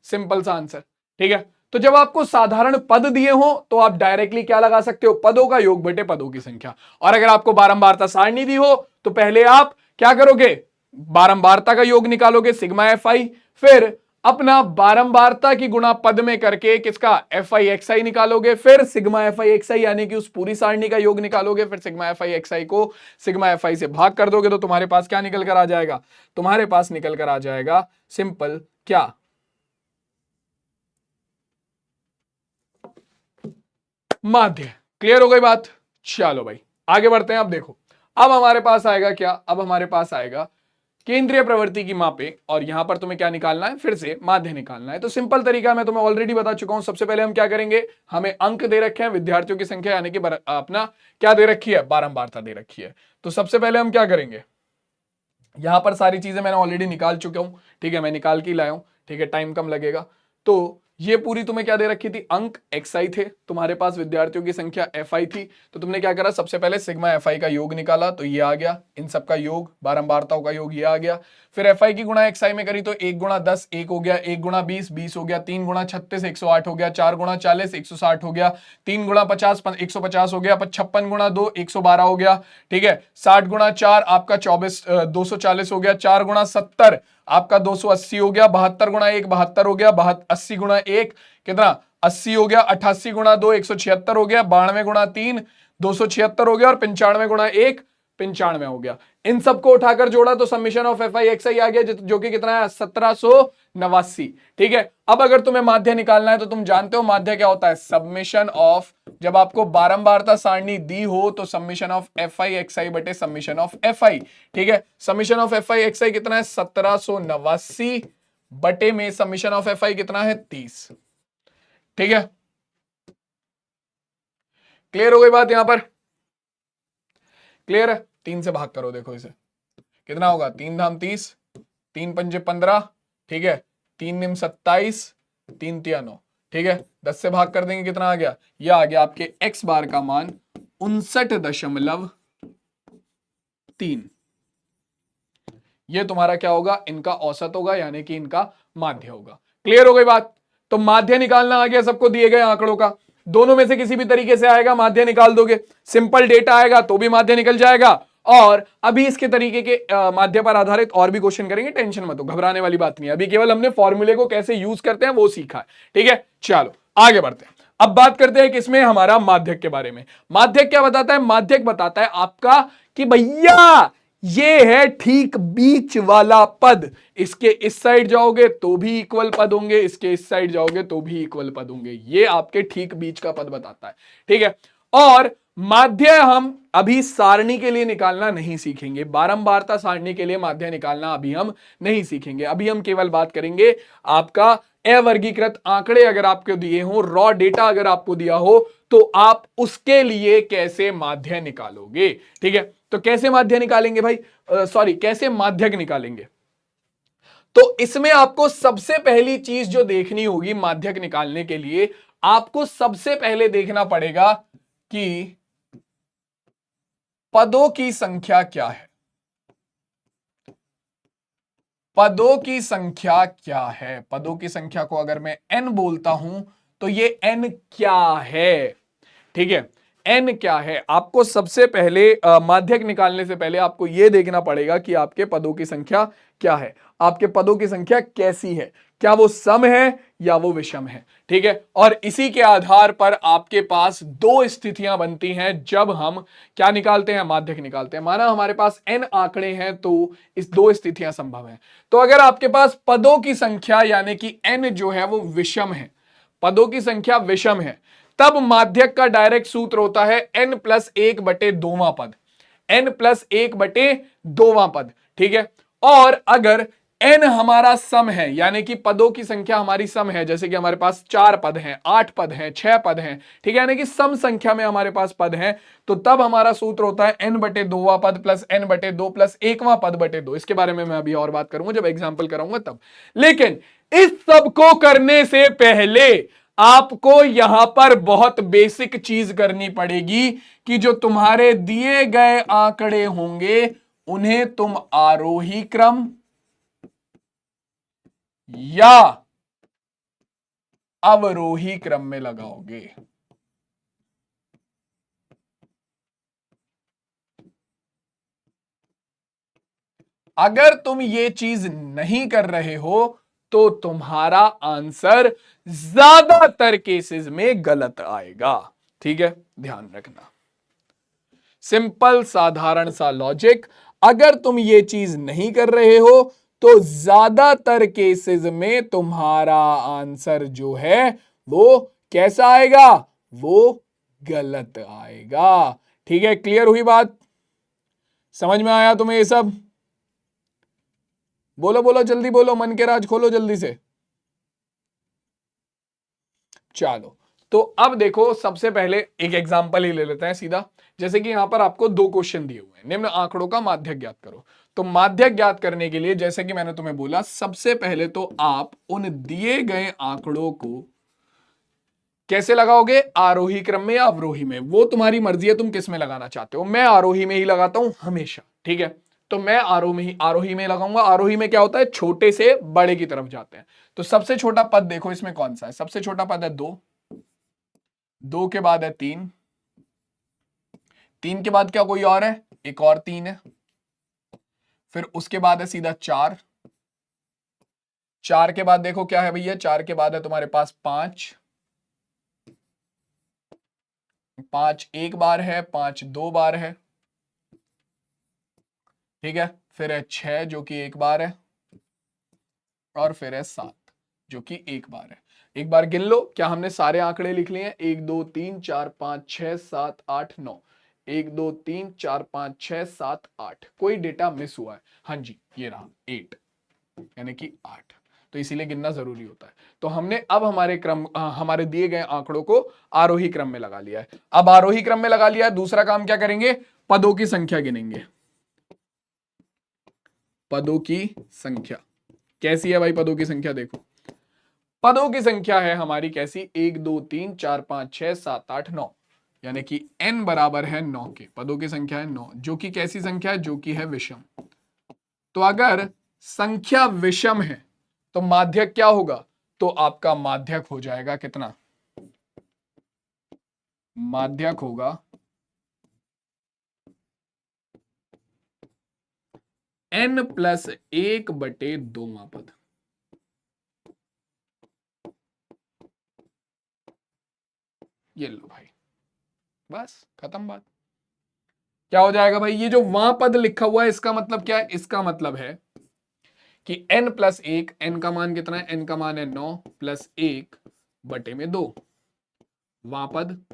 सिंपल सा आंसर। ठीक है। तो जब आपको साधारण पद दिए हो तो आप डायरेक्टली क्या लगा सकते हो? पदों का योग बटे पदों की संख्या। और अगर आपको बारंबारता सारणी दी हो तो पहले आप क्या करोगे? बारंबारता का योग निकालोगे सिग्मा fi, फिर अपना बारंबारता की गुणा पद में करके किसका? fi xi निकालोगे, फिर सिग्मा fi xi यानी कि उस पूरी सारणी का योग निकालोगे, फिर सिग्मा fi xi को सिग्मा fi से भाग कर दोगे, तो तुम्हारे पास क्या निकल कर आ जाएगा? तुम्हारे पास निकल कर आ जाएगा सिंपल क्या? माध्य। क्लियर हो गई बात? चलो भाई आगे बढ़ते हैं। अब देखो, अब हमारे पास आएगा क्या? अब हमारे पास आएगा केंद्रीय प्रवृत्ति की मापे, और यहां पर तुम्हें क्या निकालना है? फिर से माध्य निकालना है। तो सिंपल तरीका मैं तुम्हें ऑलरेडी बता चुका हूं। सबसे पहले हम क्या करेंगे? हमें अंक दे रखे हैं, विद्यार्थियों की संख्या यानी कि अपना क्या दे रखी है? बारंबारता दे रखी है। तो सबसे पहले हम क्या करेंगे? यहां पर सारी चीजें मैंने ऑलरेडी निकाल चुका हूं। ठीक है, मैं निकाल के लाया हूं। ठीक है, टाइम कम लगेगा। तो ये पूरी तुम्हें क्या दे रखी थी? अंक xi थे, तुम्हारे पास विद्यार्थियों की संख्या fi थी। तो तुमने क्या करा? सबसे पहले सिग्मा fi का योग निकाला, तो ये आ गया। इन सब का योग, बारंबारताओं का योग, ये आ गया। फिर fi की गुणा xi में करी तो 1 गुणा 10 1 हो गया, 1 गुणा 20 20 हो गया, 3 गुणा 36 108 हो गया, 4 गुणा 40 160 हो गया, 3 गुणा 50 150 हो गया, 56 गुणा 2 112 हो गया। ठीक है, 60 गुणा 4 आपका 24 240 हो गया, 4 गुणा 70 आपका 280 हो गया, 72 गुणा 1 72 हो गया, 80 गुणा 1 कितना? 80 हो गया, 88 गुणा 2 176 हो गया, 92 गुणा 3 276 हो गया, और 95 गुणा 1 95 हो गया। इन सबको उठाकर जोड़ा तो समीशन ऑफ fi xi आ गया, जो कि कितना है? 1789। ठीक है। अब अगर तुम्हें माध्य निकालना है तो तुम जानते हो माध्य क्या होता है? सबमिशन ऑफ, जब आपको बारंबारता सारणी दी हो तो समीशन ऑफ fi xi बटे समीशन ऑफ fi। ठीक है, समीशन ऑफ fi xi कितना है? 1789 बटे में समीशन ऑफ fi कितना है? 30। ठीक है, क्लियर हो गई बात? यहां पर क्लियर है? 3 से भाग करो, देखो इसे। कितना होगा, 3 धाम 30, 3 पंजे 15, ठीक है, 3 निम 27, 3 तिया 9, ठीक है, 10 से भाग कर देंगे, कितना आ गया, यह आ गया आपके x बार का मान 59.3। ये तुम्हारा क्या होगा, इनका औसत होगा, यानी कि इनका माध्य होगा। क्लियर हो गई बात। तो माध्य निकालना आ गया सबको दिए गए आंकड़ों का, दोनों में से किसी भी तरीके से आएगा, माध्य निकाल दोगे, सिंपल डेटा आएगा तो भी माध्य निकल जाएगा। और अभी इसके तरीके के माध्य पर आधारित और भी क्वेश्चन करेंगे, टेंशन मत हो, घबराने वाली बात नहीं है, अभी केवल हमने फॉर्मूले को कैसे यूज करते हैं वो सीखा है, ठीक है। चलो आगे बढ़ते हैं, अब बात करते हैं किसमें, हमारा माध्यक के बारे में। माध्यक क्या बताता है, माध्यक बताता है आपका कि भैया ये है ठीक बीच वाला पद, इसके इस साइड जाओगे तो भी इक्वल पद होंगे, इसके इस साइड जाओगे तो भी इक्वल पद होंगे, ये आपके ठीक बीच का पद बताता है, ठीक है। और माध्य हम अभी सारणी के लिए निकालना नहीं सीखेंगे, बारंबारता सारणी के लिए माध्य निकालना अभी हम नहीं सीखेंगे, अभी हम केवल बात करेंगे आपका अवर्गीकृत आंकड़े अगर आपको दिए हो, रॉ डेटा अगर आपको दिया हो, तो आप उसके लिए कैसे माध्य निकालोगे, ठीक है। तो कैसे माध्य निकालेंगे भाई, सॉरी कैसे माध्यक निकालेंगे, तो इसमें आपको सबसे पहली चीज जो देखनी होगी माध्यक निकालने के लिए, आपको सबसे पहले देखना पड़ेगा कि पदों की संख्या क्या है, पदों की संख्या क्या है, पदों की संख्या को अगर मैं n बोलता हूं तो ये n क्या है, ठीक है, n क्या है। आपको सबसे पहले माध्यक निकालने से पहले आपको यह देखना पड़ेगा कि आपके पदों की संख्या क्या है, आपके पदों की संख्या कैसी है, क्या वो सम है या वो विषम है, ठीक है। और इसी के आधार पर आपके पास दो स्थितियां बनती हैं जब हम क्या निकालते हैं, माध्यक निकालते हैं। माना हमारे पास n आंकड़े हैं तो इस दो स्थितियां संभव हैं। तो अगर आपके पास पदों की संख्या यानी कि n जो है वो विषम है, पदों की संख्या विषम है, तब माध्यक का डायरेक्ट सूत्र होता है n प्लस 1/2वां पद, n प्लस 1/2वां पद, ठीक है। और अगर n हमारा सम है यानी कि पदों की संख्या हमारी सम है, जैसे कि हमारे पास 4 पद हैं, 8 पद हैं, 6 पद हैं, ठीक है, यानी कि सम संख्या में हमारे पास पद हैं, तो तब हमारा सूत्र होता है n/2वां पद प्लस n/2 प्लस 1वां पद/2। इसके बारे में मैं अभी और बात करूंगा जब एग्जांपल कराऊंगा तब। लेकिन इस सब को करने से पहले आपको यहां पर बहुत बेसिक चीज करनी पड़ेगी कि जो तुम्हारे दिए गए आंकड़े होंगे उन्हें तुम आरोही क्रम या अवरोही क्रम में लगाओगे। अगर तुम ये चीज नहीं कर रहे हो तो तुम्हारा आंसर ज्यादातर केसेस में गलत आएगा, ठीक है, ध्यान रखना। सिंपल साधारण सा लॉजिक, अगर तुम ये चीज नहीं कर रहे हो तो ज्यादातर केसेस में तुम्हारा आंसर जो है वो कैसा आएगा, वो गलत आएगा, ठीक है। क्लियर हुई बात, समझ में आया तुम्हें ये सब, बोलो बोलो जल्दी बोलो, मन के राज खोलो जल्दी से। चलो तो अब देखो, सबसे पहले एक एग्जांपल ही ले लेते हैं सीधा। जैसे कि यहां पर आपको दो क्वेश्चन दिए हुए हैं, निम्न आंकड़ों का माध्यक ज्ञात करो। तो माध्यक ज्ञात करने के लिए जैसे कि मैंने तुम्हें बोला, सबसे पहले तो आप उन दिए गए आंकड़ों को कैसे लगाओगे, आरोही क्रम में या अवरोही में, वो तुम्हारी मर्जी है तुम किस में लगाना चाहते हो। मैं आरोही में ही लगाता हूं हमेशा, ठीक है। तो मैं आरोही में लगाऊंगा। आरोही में क्या होता है, छोटे से बड़े की तरफ जाते हैं। तो सबसे छोटा पद देखो इसमें कौन सा है, सबसे छोटा पद है 2, 2 के बाद है 3, 3 के बाद क्या कोई और है, एक और 3 है, फिर उसके बाद है सीधा 4, 4 के बाद देखो क्या है भैया, 4 के बाद है तुम्हारे पास 5, 5 एक बार है, 5 2 बार है, ठीक है, फिर है 6 जो कि एक बार है, और फिर है 7 जो कि एक बार है। एक बार गिन लो, क्या हमने सारे आंकड़े लिख लिए हैं, 1 2 3 4 5 6 7 8 9, 1 2 3 4 5 6 7 8, कोई डेटा मिस हुआ है, हाँ जी ये रहा 8 यानी कि 8, तो इसीलिए गिनना जरूरी होता है। तो हमने अब हमारे दिए गए आंकड़ों को आरोही क्रम में लगा लिया है। अब आरोही क्रम में लगा लिया है, दूसरा काम क्या करेंगे, पदों की संख्या गिनेंगे। पदों की संख्या। कैसी है भाई पदों की संख्या? देखो पदों की संख्या है हमारी कैसी, 1 2 3 4 5 6 7 8 9, यानी कि n बराबर है 9 के। पदों की संख्या है 9, जो कि कैसी संख्या है? जो कि है विषम। तो अगर संख्या विषम है तो माध्यक क्या होगा? तो आपका माध्यक हो जाएगा कितना? माध्यक होगा n+1/2वां पद। ये लो भाई, बस खत्म बात। क्या हो जाएगा भाई? ये जो वहां पद लिखा हुआ है इसका मतलब क्या है? इसका मतलब है कि n+1, n का मान कितना है? n का मान है 9 + 1/2 वहां पद,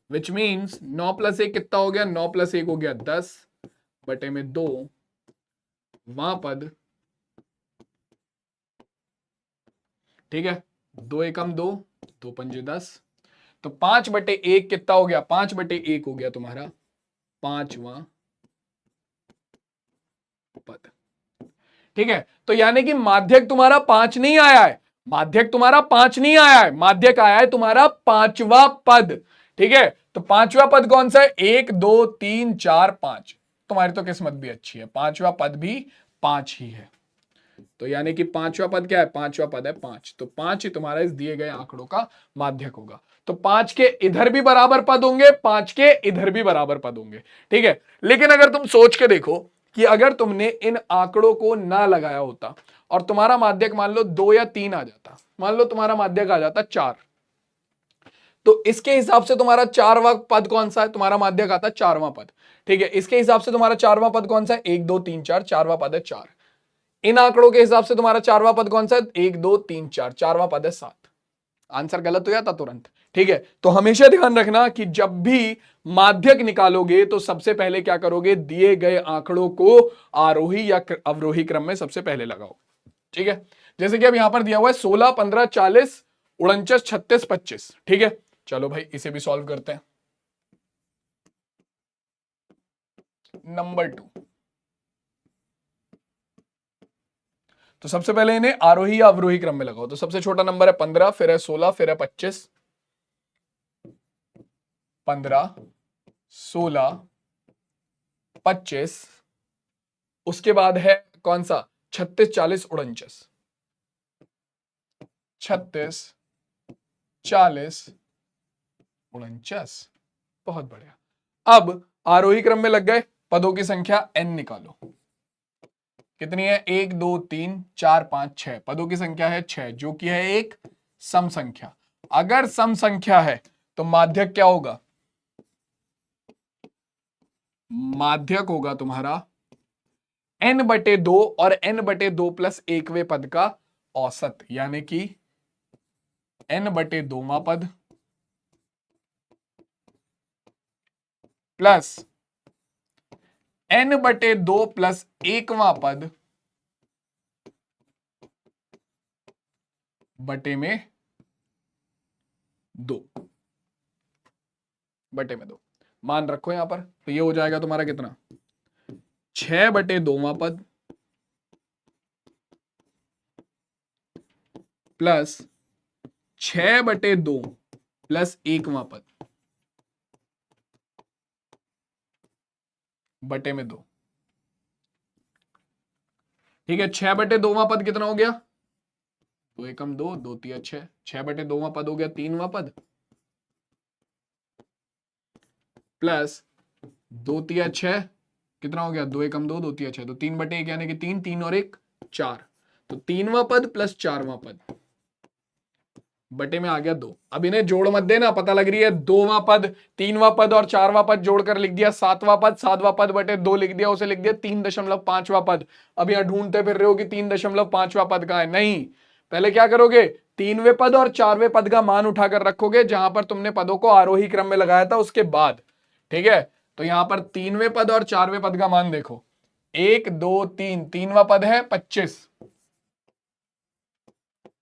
विच मीन्स 9 + 1 कितना हो गया? 9 + 1 हो गया 10/2 वहां पद। ठीक है, 2 एकम 2, 2 पंजे 10, तो 5/1 कितना हो गया? 5/1 हो गया तुम्हारा 5वां पद। ठीक है, तो यानी कि माध्यक तुम्हारा 5 नहीं आया है, माध्यक तुम्हारा 5 नहीं आया है, माध्यक आया है तुम्हारा 5वां पद। ठीक है, तो 5वां पद कौन सा है? 1 2 3 4 5। तुम्हारी तो किस्मत भी अच्छी है, 5वां पद भी 5 ही है। तो यानी कि 5वां पद क्या है? 5वां पद है 5, तो 5 ही तुम्हारा इस दिए गए आंकड़ों का माध्यक होगा। तो 5 के इधर भी बराबर पद होंगे, 5 के इधर भी बराबर पद होंगे। ठीक है, लेकिन अगर तुम सोच के देखो कि अगर तुमने इन आंकड़ों को ना लगाया होता और तुम्हारा माध्यक मान लो 2 या 3 आ जाता, मान लो तुम्हारा माध्यक आ जाता 4, तो इसके हिसाब से तुम्हारा 4वां पद कौन सा है? तुम्हारा माध्यक आता 4वां पद। ठीक है, इसके हिसाब से तुम्हारा 4वां पद कौन सा है? 1 2 3 4, 4वां पद है 4। इन आंकड़ों के हिसाब से तुम्हारा 4वां पद कौन सा है? 1 2 3 4, 4वां पद है 7। आंसर गलत हो जाता तुरंत। ठीक है, तो हमेशा ध्यान रखना कि जब भी माध्यक निकालोगे तो सबसे पहले क्या करोगे? दिए गए आंकड़ों को आरोही या अवरोही क्रम में सबसे पहले लगाओ। ठीक है, जैसे कि अब यहां पर दिया हुआ है 16 15 40 49 36 25। ठीक है, चलो भाई इसे भी सॉल्व करते हैं। नंबर 2, तो सबसे पहले इन्हें आरोही या अवरोही क्रम में लगाओ। तो सबसे छोटा नंबर है 15, फिर है 16, फिर है 25। 15 16 25, उसके बाद है कौन सा? 36 40 49। 36 40 49, बहुत बढ़िया। अब आरोही क्रम में लग गए, पदों की संख्या n निकालो। कितनी है? 1 2 3 4 5 6, पदों की संख्या है 6, जो कि है एक सम संख्या। अगर सम संख्या है तो माध्यक क्या होगा? माध्यक होगा तुम्हारा n/2 और n/2 + 1वें पद का औसत, यानी कि n/2वां पद प्लस n/2 + 1वां पद बटे में 2, बटे में 2 मान रखो यहां पर। तो ये हो जाएगा तुम्हारा कितना? 6/2वां पद प्लस 6/2 + 1वां पद बटे में 2। ठीक है, 6/2वां पद कितना हो गया? 2 एकम 2, 2 तिया 6, 6/2वां पद हो गया 3वां पद प्लस 2 तिया 6, कितना हो गया? 2 एकम 2, 2 तिया 6, तो 3/1 यानी कि 3, 3 और 1 4, तो 3वां पद प्लस 4वां पद बटे में आ गया 2। अब इन्हें जोड़ मत देना, पता लग रही है 2वां पद 3वां पद और 4वां पद जोड़कर लिख दिया 7वां पद, 7वां पद बटे 2 लिख दिया, उसे लिख दिया 3.5वां पद। अब यहां ढूंढते फिर रहे हो कि 3.5वां पद कहां है? नहीं, पहले क्या करोगे? 3वें पद और 4वें पद का मान उठाकर रखोगे जहां पर तुमने पदों को आरोही क्रम में लगाया था उसके बाद। ठीक है, तो यहां पर 3वें पद और 4वें पद का मान देखो, 1 2 3, 3वां पद है 25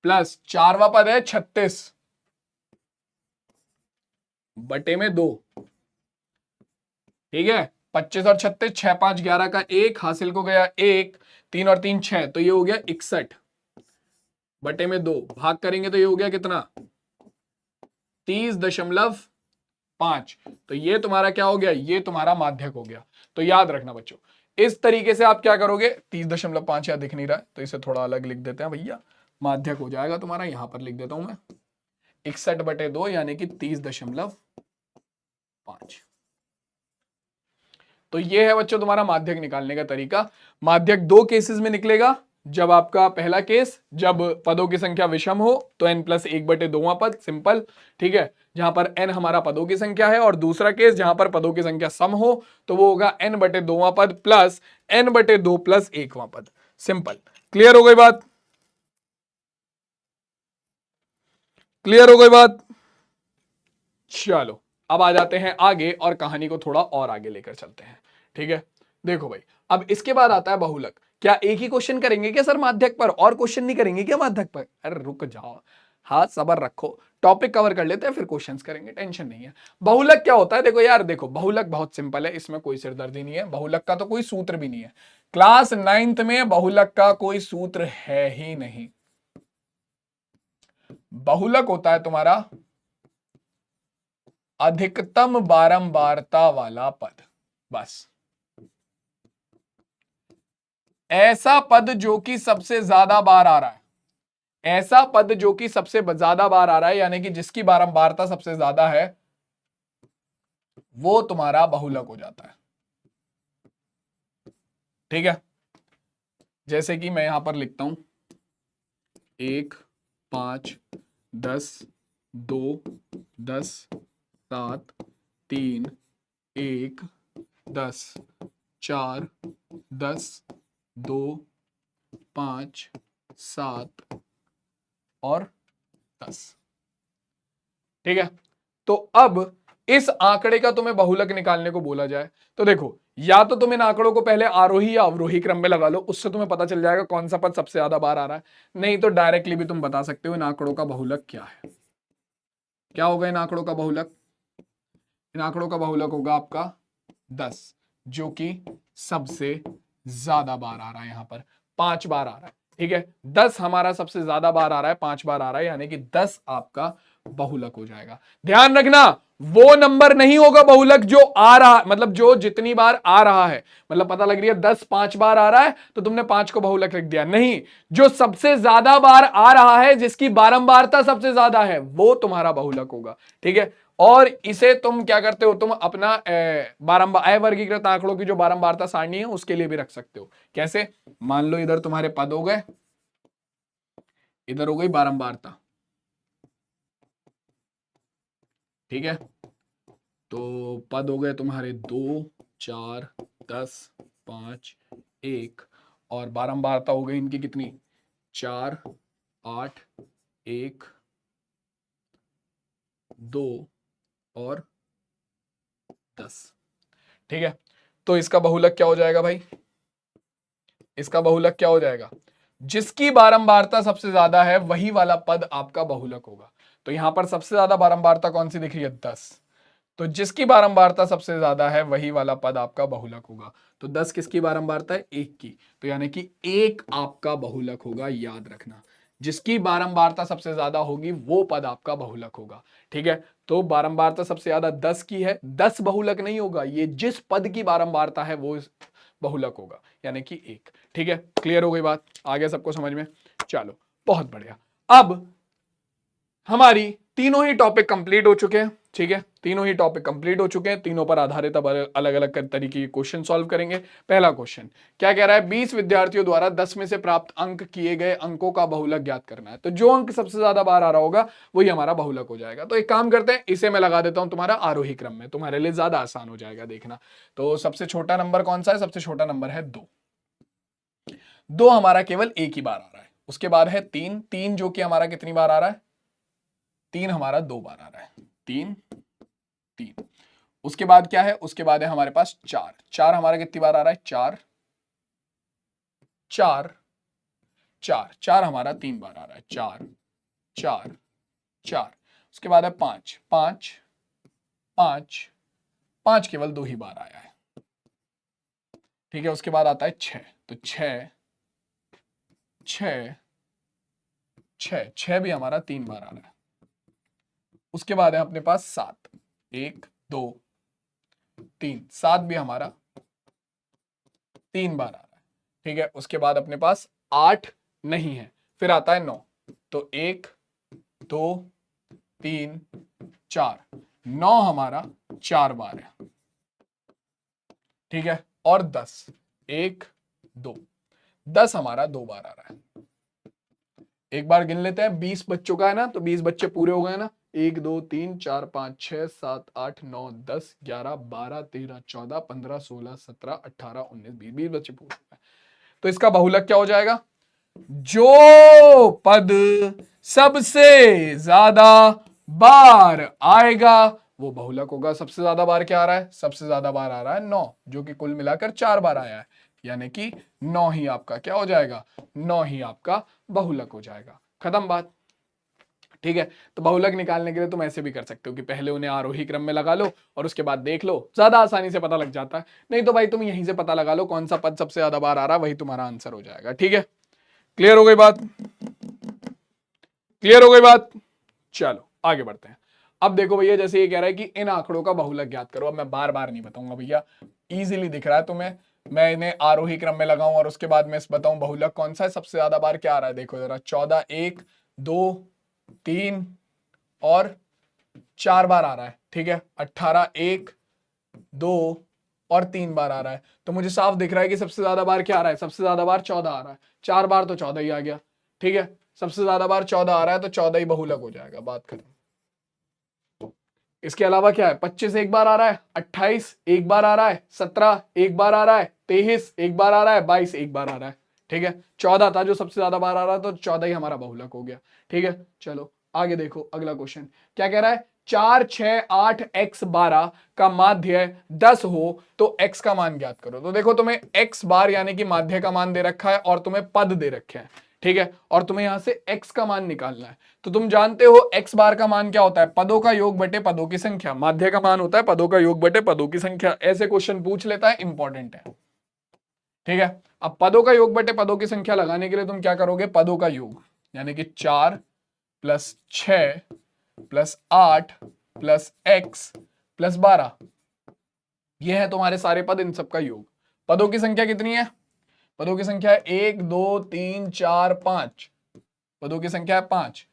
प्लस 4वां पद है 36 बटे में 2। ठीक है, 25 और 36, 6 5 11 का 1, हासिल को गया 1, 3 और 3 6, तो ये हो गया 61 बटे में 2, भाग करेंगे तो ये हो गया कितना 30.5। तो ये तुम्हारा क्या हो गया, ये तुम्हारा माध्यक हो गया। तो याद रखना बच्चों, इस तरीके से आप क्या करोगे, 30.5 या दिख नहीं रहा है तो इसे थोड़ा अलग लिख देते हैं भैया, माध्यक हो जाएगा तुम्हारा, यहां पर लिख देता हूं मैं 61/2 यानी कि 30.5। तो ये है बच्चों तुम्हारा माध्यक निकालने का तरीका। माध्यक दो केसेस में निकलेगा, जब आपका पहला केस जब पदों की संख्या विषम हो तो n+1/2 पद, सिंपल, ठीक है, जहां पर n हमारा पदों की संख्या है, और दूसरा केस जहां पर पदों की संख्या सम हो तो वो होगा n/2 पद प्लस n/2 + 1वां पद, सिंपल। क्लियर हो गई बात, क्लियर हो गई बात। चलो अब आ जाते हैं आगे और कहानी को थोड़ा और आगे लेकर चलते हैं, ठीक है। देखो भाई, अब इसके बाद आता है बहुलक। क्या एक ही क्वेश्चन करेंगे क्या सर माध्यक पर, और क्वेश्चन नहीं करेंगे क्या माध्यक पर? अरे रुक जाओ, हाथ सबर रखो, टॉपिक कवर कर लेते हैं फिर क्वेश्चंस करेंगे, टेंशन नहीं है। बहुलक क्या होता है, देखो यार, देखो बहुलक बहुत सिंपल है, इसमें कोई सिरदर्दी नहीं है, बहुलक का तो कोई सूत्र भी नहीं है, क्लास 9th में बहुलक का कोई सूत्र है ही नहीं। बहुलक होता है तुम्हारा अधिकतम बारंबारता वाला पद, बस ऐसा पद जो कि सबसे ज्यादा बार आ रहा है, ऐसा पद जो कि सबसे ज्यादा बार आ रहा है, यानी कि जिसकी बारंबारता सबसे ज्यादा है, वो तुम्हारा बहुलक हो जाता है, ठीक है। जैसे कि मैं यहां पर लिखता हूं 1 5 10 2 10 7 3 1 10 4 10 2 5 7 और 10, ठीक है। तो अब इस आंकड़े का तुम्हें बहुलक निकालने को बोला जाए तो देखो, या तो तुम इन आंकड़ों को पहले आरोही या अवरोही क्रम में लगा लो, उससे तुम्हें पता चल जाएगा कौन सा पद सबसे ज्यादा बार आ रहा है, नहीं तो डायरेक्टली भी तुम बता सकते हो इन आंकड़ों का बहुलक क्या है। क्या होगा इन आंकड़ों का बहुलक, इन आंकड़ों का बहुलक होगा आपका 10, जो कि सबसे ज्यादा बार आ रहा है, यहां पर 5 बार आ रहा है, ठीक है। 10 हमारा सबसे ज्यादा बार आ रहा है, 5 बार आ रहा है, यानी कि 10 आपका बहुलक हो जाएगा। ध्यान रखना, वो नंबर नहीं होगा बहुलक जो आ रहा, मतलब जो जितनी बार आ रहा है, मतलब पता लग रही है 10 5 बार आ रहा है तो तुमने 5 को बहुलक लिख दिया, नहीं, जो सबसे ज्यादा बार आ रहा है, जिसकी बारंबारता सबसे ज्यादा है, वो तुम्हारा बहुलक होगा, ठीक है। और इसे तुम क्या करते हो, तुम अपना बारंबार अवर्गीकृत आंकड़ों की जो बारंबारता सारणी है उसके लिए भी रख सकते हो। कैसे, मान लो इधर तुम्हारे पद हो गए, इधर हो गई बारंबारता, ठीक है। तो पद हो गए तुम्हारे 2 4 10 5 1, और बारंबारता हो गई इनकी कितनी, 4 8 1 2 और 10, ठीक है। तो इसका बहुलक क्या हो जाएगा भाई, इसका बहुलक क्या हो जाएगा, जिसकी बारंबारता सबसे ज्यादा है वही वाला पद आपका बहुलक होगा। तो यहां पर सबसे ज्यादा बारंबारता कौन सी दिख रही है, 10, तो जिसकी बारंबारता सबसे ज्यादा है वही वाला पद आपका बहुलक होगा। तो 10 किसकी बारंबारता है, 1 की, तो यानी कि 1 आपका बहुलक होगा, याद रखना, जिसकी बारंबारता सबसे ज्यादा होगी वो पद आपका बहुलक होगा, ठीक है। तो बारंबारता सबसे ज्यादा 10 की है, 10 बहुलक नहीं होगा, ये जिस पद की बारंबारता है वो बहुलक होगा, यानी कि 1, ठीक है। क्लियर हो गई बात, आ गया सबको समझ में, चलो बहुत बढ़िया। अब हमारी तीनों ही टॉपिक कंप्लीट हो चुके हैं, ठीक है, तीनों ही टॉपिक कंप्लीट हो चुके हैं, तीनों पर आधारित अब अलग अलग तरीके के क्वेश्चन सॉल्व करेंगे। पहला क्वेश्चन क्या कह रहा है, 20 विद्यार्थियों द्वारा 10 में से प्राप्त अंक किए गए अंकों का बहुलक ज्ञात करना है। तो जो अंक सबसे ज्यादा बार आ रहा होगा वही हमारा बहुलक हो जाएगा। तो एक काम करते हैं, इसे मैं लगा देता हूं तुम्हारा आरोही क्रम में, तुम्हारे लिए ज्यादा आसान हो जाएगा देखना। तो सबसे छोटा नंबर कौन सा है, सबसे छोटा नंबर है 2, 2 हमारा केवल एक ही बार आ रहा है, उसके बाद है 3, 3 जो कि हमारा कितनी बार आ रहा है, 3 हमारा 2 बार आ रहा है, 3 3, उसके बाद क्या है, उसके बाद है हमारे पास 4, 4 हमारा कितनी बार आ रहा है, 4 4 4 4 हमारा 3 बार आ रहा है, 4 4 4, उसके बाद है 5 5 5 5 केवल 2 ही बार आया है, ठीक है, उसके बाद आता है 6, तो 6 6 6 6 भी हमारा 3 बार आ रहा है। उसके बाद है अपने पास 7, 1 2 3, 7 भी हमारा 3 बार आ रहा है। ठीक है, उसके बाद अपने पास 8 नहीं है, फिर आता है 9, तो 1 2 3 4, 9 हमारा 4 बार है। ठीक है, और 10, 1 2, 10 हमारा 2 बार आ रहा है। एक बार गिन लेते हैं, 20 बच्चों का है ना, तो 20 बच्चे पूरे हो गए ना, 1 2 3 4 5 6 7 8 9 10 11 12 13 14 15 16 17 18 19 20, 20 बच्चे पूरे हो गए। तो इसका बहुलक क्या हो जाएगा? जो पद सबसे ज्यादा बार आएगा वो बहुलक होगा। सबसे ज्यादा बार क्या आ रहा है? सबसे ज्यादा बार आ रहा है 9, जो कि कुल मिलाकर 4 बार आया है, यानी कि 9 ही आपका क्या हो जाएगा? 9 ही आपका बहुलक हो जाएगा। खत्म बात। ठीक है, तो बहुलक निकालने के लिए तुम ऐसे भी कर सकते हो कि पहले उन्हें आरोही क्रम में लगा लो और उसके बाद देख लो, ज्यादा आसानी से पता लग जाता है। नहीं तो भाई तुम यहीं से पता लगा लो कौन सा पद सबसे ज्यादा बार आ रहा है, वही तुम्हारा आंसर हो जाएगा। ठीक है, क्लियर हो गई बात? क्लियर हो गई बात? चलो आगे बढ़ते हैं। अब देखो भैया, जैसे ये कह रहा है कि इन आंकड़ों का बहुलक ज्ञात करो। अब मैं बार बार नहीं बताऊंगा भैया, इजीली दिख रहा है तुम्हें। मैं इन्हें आरोही क्रम में लगाऊं और उसके बाद मैं बताऊं बहुलक कौन सा है, सबसे ज्यादा बार क्या आ रहा है। देखो जरा, 14 1 2 3 और 4 बार आ रहा है। ठीक है, 18 1 2 और 3 बार आ रहा है। तो मुझे साफ दिख रहा है कि सबसे ज्यादा बार क्या आ रहा है? सबसे ज्यादा बार 14 आ रहा है। 4 बार तो 14 ही आ गया। ठीक है, सबसे ज्यादा बार 14 आ रहा है, तो 14 ही बहुलक हो जाएगा। बात खत्म। इसके अलावा क्या है? 25 एक बार आ रहा है, 28 एक बार आ रहा है, 17 एक बार आ रहा है, 23 एक बार आ रहा है, 22 एक बार आ रहा है। ठीक है, 14 था जो सबसे ज्यादा बार आ रहा है, तो 14 ही हमारा बहुलक हो गया। ठीक है, चलो आगे देखो अगला क्वेश्चन क्या कह रहा है। 4 6 8 x 12 का माध्य 10 हो तो x का मान ज्ञात करो। तो देखो, तुम्हें x बार यानी कि माध्य का मान दे रखा है और तुम्हें पद दे रखे हैं। ठीक है, और तुम्हें यहां से x का मान निकालना है। तो तुम जानते हो x बार का मान क्या होता है? पदों का योग बटे पदों की संख्या। माध्य का मान होता है पदों का योग बटे पदों की संख्या। ऐसे क्वेश्चन पूछ लेता है, इंपॉर्टेंट है। ठीक है, अब पदों का योग बटे पदों की संख्या लगाने के लिए तुम क्या करोगे? पदों का योग यानी कि 4 plus 6 plus 8 plus x plus 12, ये है तुम्हारे सारे पद, इन सबका योग। पदों की संख्या कितनी है? पदों की संख्या है 1 2 3 4 5। पदों की संख्या है 5।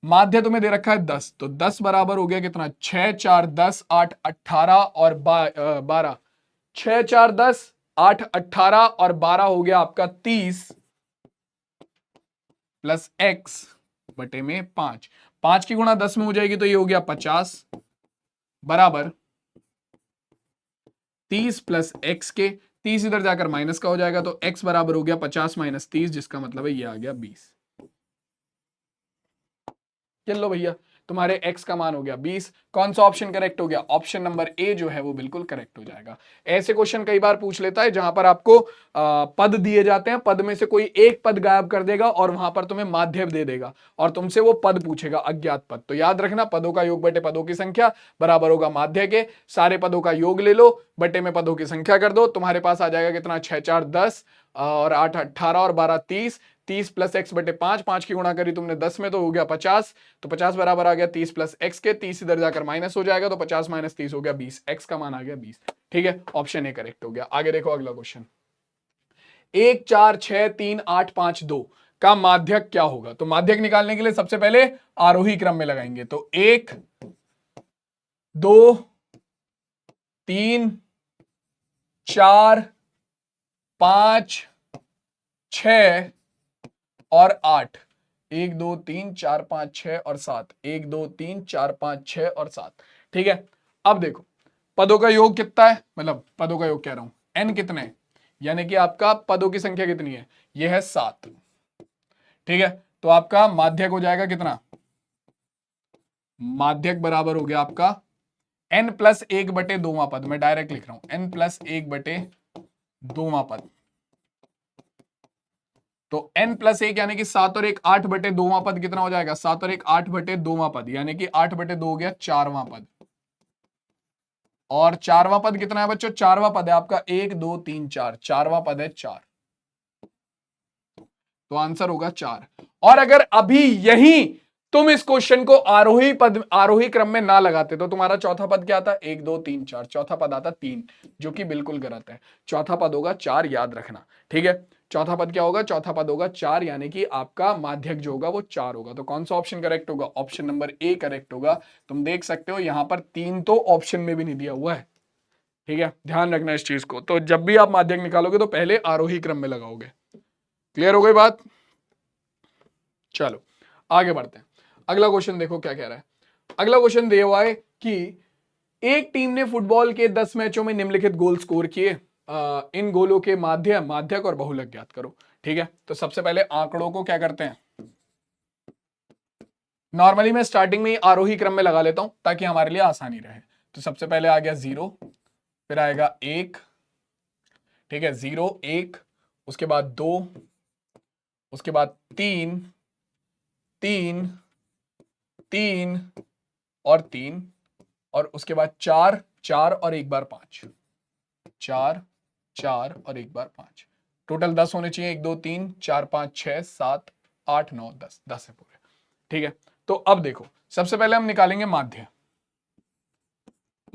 माध्य तुम्हें दे रखा है 10, तो 10 बराबर हो गया कितना? 6 4 10 8 18 और 12। 6 4 10 8 18 और 12 हो गया आपका 30 प्लस x बटे में 5। 5 की गुणा 10 में हो जाएगी तो ये हो गया 50 बराबर 30 प्लस x के 30 इधर जाकर माइनस का हो जाएगा, तो x बराबर हो गया 50 माइनस 30, जिसका मतलब है ये आ गया 20। चल लो भैया, तुम्हारे x का मान हो गया 20। कौन सा ऑप्शन करेक्ट हो गया? ऑप्शन नंबर ए जो है वो बिल्कुल करेक्ट हो जाएगा। ऐसे क्वेश्चन कई बार पूछ लेता है जहां पर आपको पद दिए जाते हैं, पद में से कोई एक पद गायब कर देगा और वहां पर तुम्हें माध्य दे देगा और तुमसे वो पद पूछेगा, अज्ञात पद। तो याद रखना, पदों का योग बटे पदों की संख्या बराबर होगा माध्य के। सारे पदों का योग ले लो, बटे में पदों की संख्या कर दो, तुम्हारे पास आ जाएगा कितना? 6 4 10 और 8 18 और 12 30। 30 प्लस एक्स बटे 5, 5 की गुणा करी तुमने 10 में तो हो गया 50। तो 50 बराबर आ गया 30 प्लस एक्स के, 30 इधर जाकर माइनस हो जाएगा, तो 50 माइनस 30 हो गया 20। एक्स का मान आ गया 20। ठीक है, ऑप्शन ए करेक्ट हो गया। आगे देखो अगला क्वेश्चन। 1 4 6 3 8 5 2 का माध्यक क्या होगा? तो माध्यक निकालने के लिए सबसे पहले आरोही क्रम में लगाएंगे। तो 1 2 3 4 5 6 और 8। 1 2 3 4 5 6 और 7। 1 2 3 4 5 6 और 7। ठीक है, अब देखो पदों का योग कितना है, मतलब पदों का योग कह रहा हूं, n कितने हैं, यानी कि आपका पदों की संख्या कितनी है? यह है 7। ठीक है, तो आपका माध्यक हो जाएगा कितना? माध्यक बराबर हो गया आपका n प्लस 1 बटे 2वां पद। मैं डायरेक्ट लिख रहा हूं n प्लस 1 बटे 2वां पद। तो n प्लस 1 यानी कि 7 और 1 8 बटे 2वां पद कितना हो जाएगा? 7 और 1 8 बटे 2वां पद, यानी कि 8 बटे 2 हो गया 4वां पद। और चारवां पद कितना है बच्चों? चारवां पद है आपका 1 2 3 4, चारवां पद है 4, तो आंसर होगा 4। और अगर अभी यही तुम इस क्वेश्चन को आरोही क्रम में ना लगाते तो तुम्हारा चौथा पद क्या आता? 1 2 3 4, चौथा पद आता 3, जो कि बिल्कुल गलत है। चौथा पद होगा 4, याद रखना, ठीक है। चौथा पद क्या होगा? चौथा पद होगा 4, यानी कि आपका माध्यक जो होगा वो 4 होगा। तो कौन सा ऑप्शन करेक्ट होगा? ऑप्शन नंबर ए करेक्ट होगा। तुम देख सकते हो यहां पर 3 तो ऑप्शन में भी नहीं दिया हुआ है, ठीक है, ध्यान रखना इस चीज को। तो जब भी आप माध्यक निकालोगे तो पहले आरोही क्रम में लगाओगे। क्लियर हो गई बात? चलो आगे बढ़ते हैं। अगला क्वेश्चन देखो क्या कह रहा है। अगला क्वेश्चन दिया हुआ है कि एक टीम ने फुटबॉल के 10 मैचों में निम्नलिखित गोल स्कोर किए, इन गोलों के माध्यक और बहुलक ज्ञात करो, ठीक है। तो सबसे पहले आंकड़ों को क्या करते हैं, नॉर्मली मैं स्टार्टिंग में ही आरोही क्रम में लगा लेता हूं ताकि हमारे लिए आसानी रहे। तो सबसे पहले आ गया 0, फिर आएगा 1, ठीक है, 0 1, उसके बाद 2, उसके बाद 3 3 3 और 3, और उसके बाद 4 4 और एक बार 5, 4 4 और एक बार 5, टोटल 10 होने चाहिए। 1 2 3 4 5 6 7 8 9 10, 10 है पूरे, ठीक है। तो अब देखो सबसे पहले हम निकालेंगे माध्य।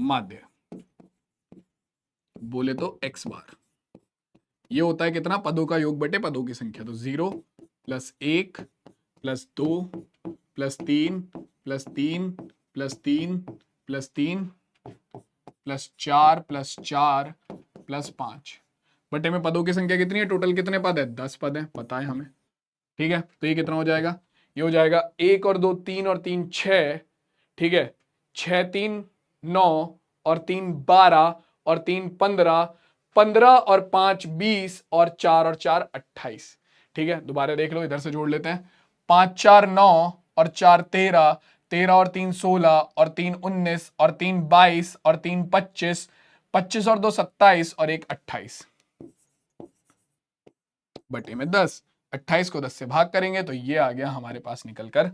माध्य बोले तो x बार, ये होता है कितना? पदों का योग बटे पदों की संख्या। तो 0 plus 1 plus 2 plus 3 plus 3 plus 3 plus 3 plus 4 plus 4 plus 5 बटे में पदों की संख्या कितनी है? टोटल कितने पद है? 10 पद है, पता है हमें, ठीक है। तो ये कितना हो जाएगा? ये हो जाएगा 1 और 2 3 और 3 6, ठीक है, 6 3 9 और 3 12 और 3 15, 15 और 5 20 और 4 और 4 28, ठीक है। दोबारा देख लो, इधर से जोड़ लेते हैं। 5 4 9 और 4 13, 13 और 3 16 और 3 19 और 3 22 और 3 25, 25 और 2 27 और 1 28 बटे में 10। 28 को 10 से भाग करेंगे तो ये आ गया हमारे पास निकलकर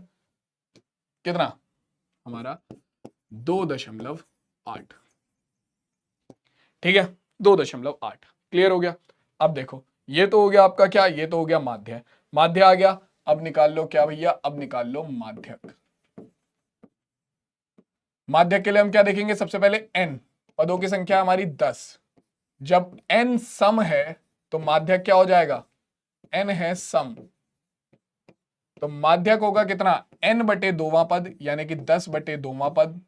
कितना? हमारा 2.8, ठीक है, 2.8। क्लियर हो गया? अब देखो ये तो हो गया आपका क्या, ये तो हो गया माध्य, माध्य आ गया। अब निकाल लो क्या भैया? अब निकाल लो माध्यक। माध्यक के लिए हम क्या देखेंगे? सबसे पहले n, पदों की संख्या हमारी 10, जब n सम है तो माध्यक क्या हो जाएगा? n है सम, तो माध्यक होगा कितना? n बटे दोवां पद, यानी कि 10 बटे दोवां पद,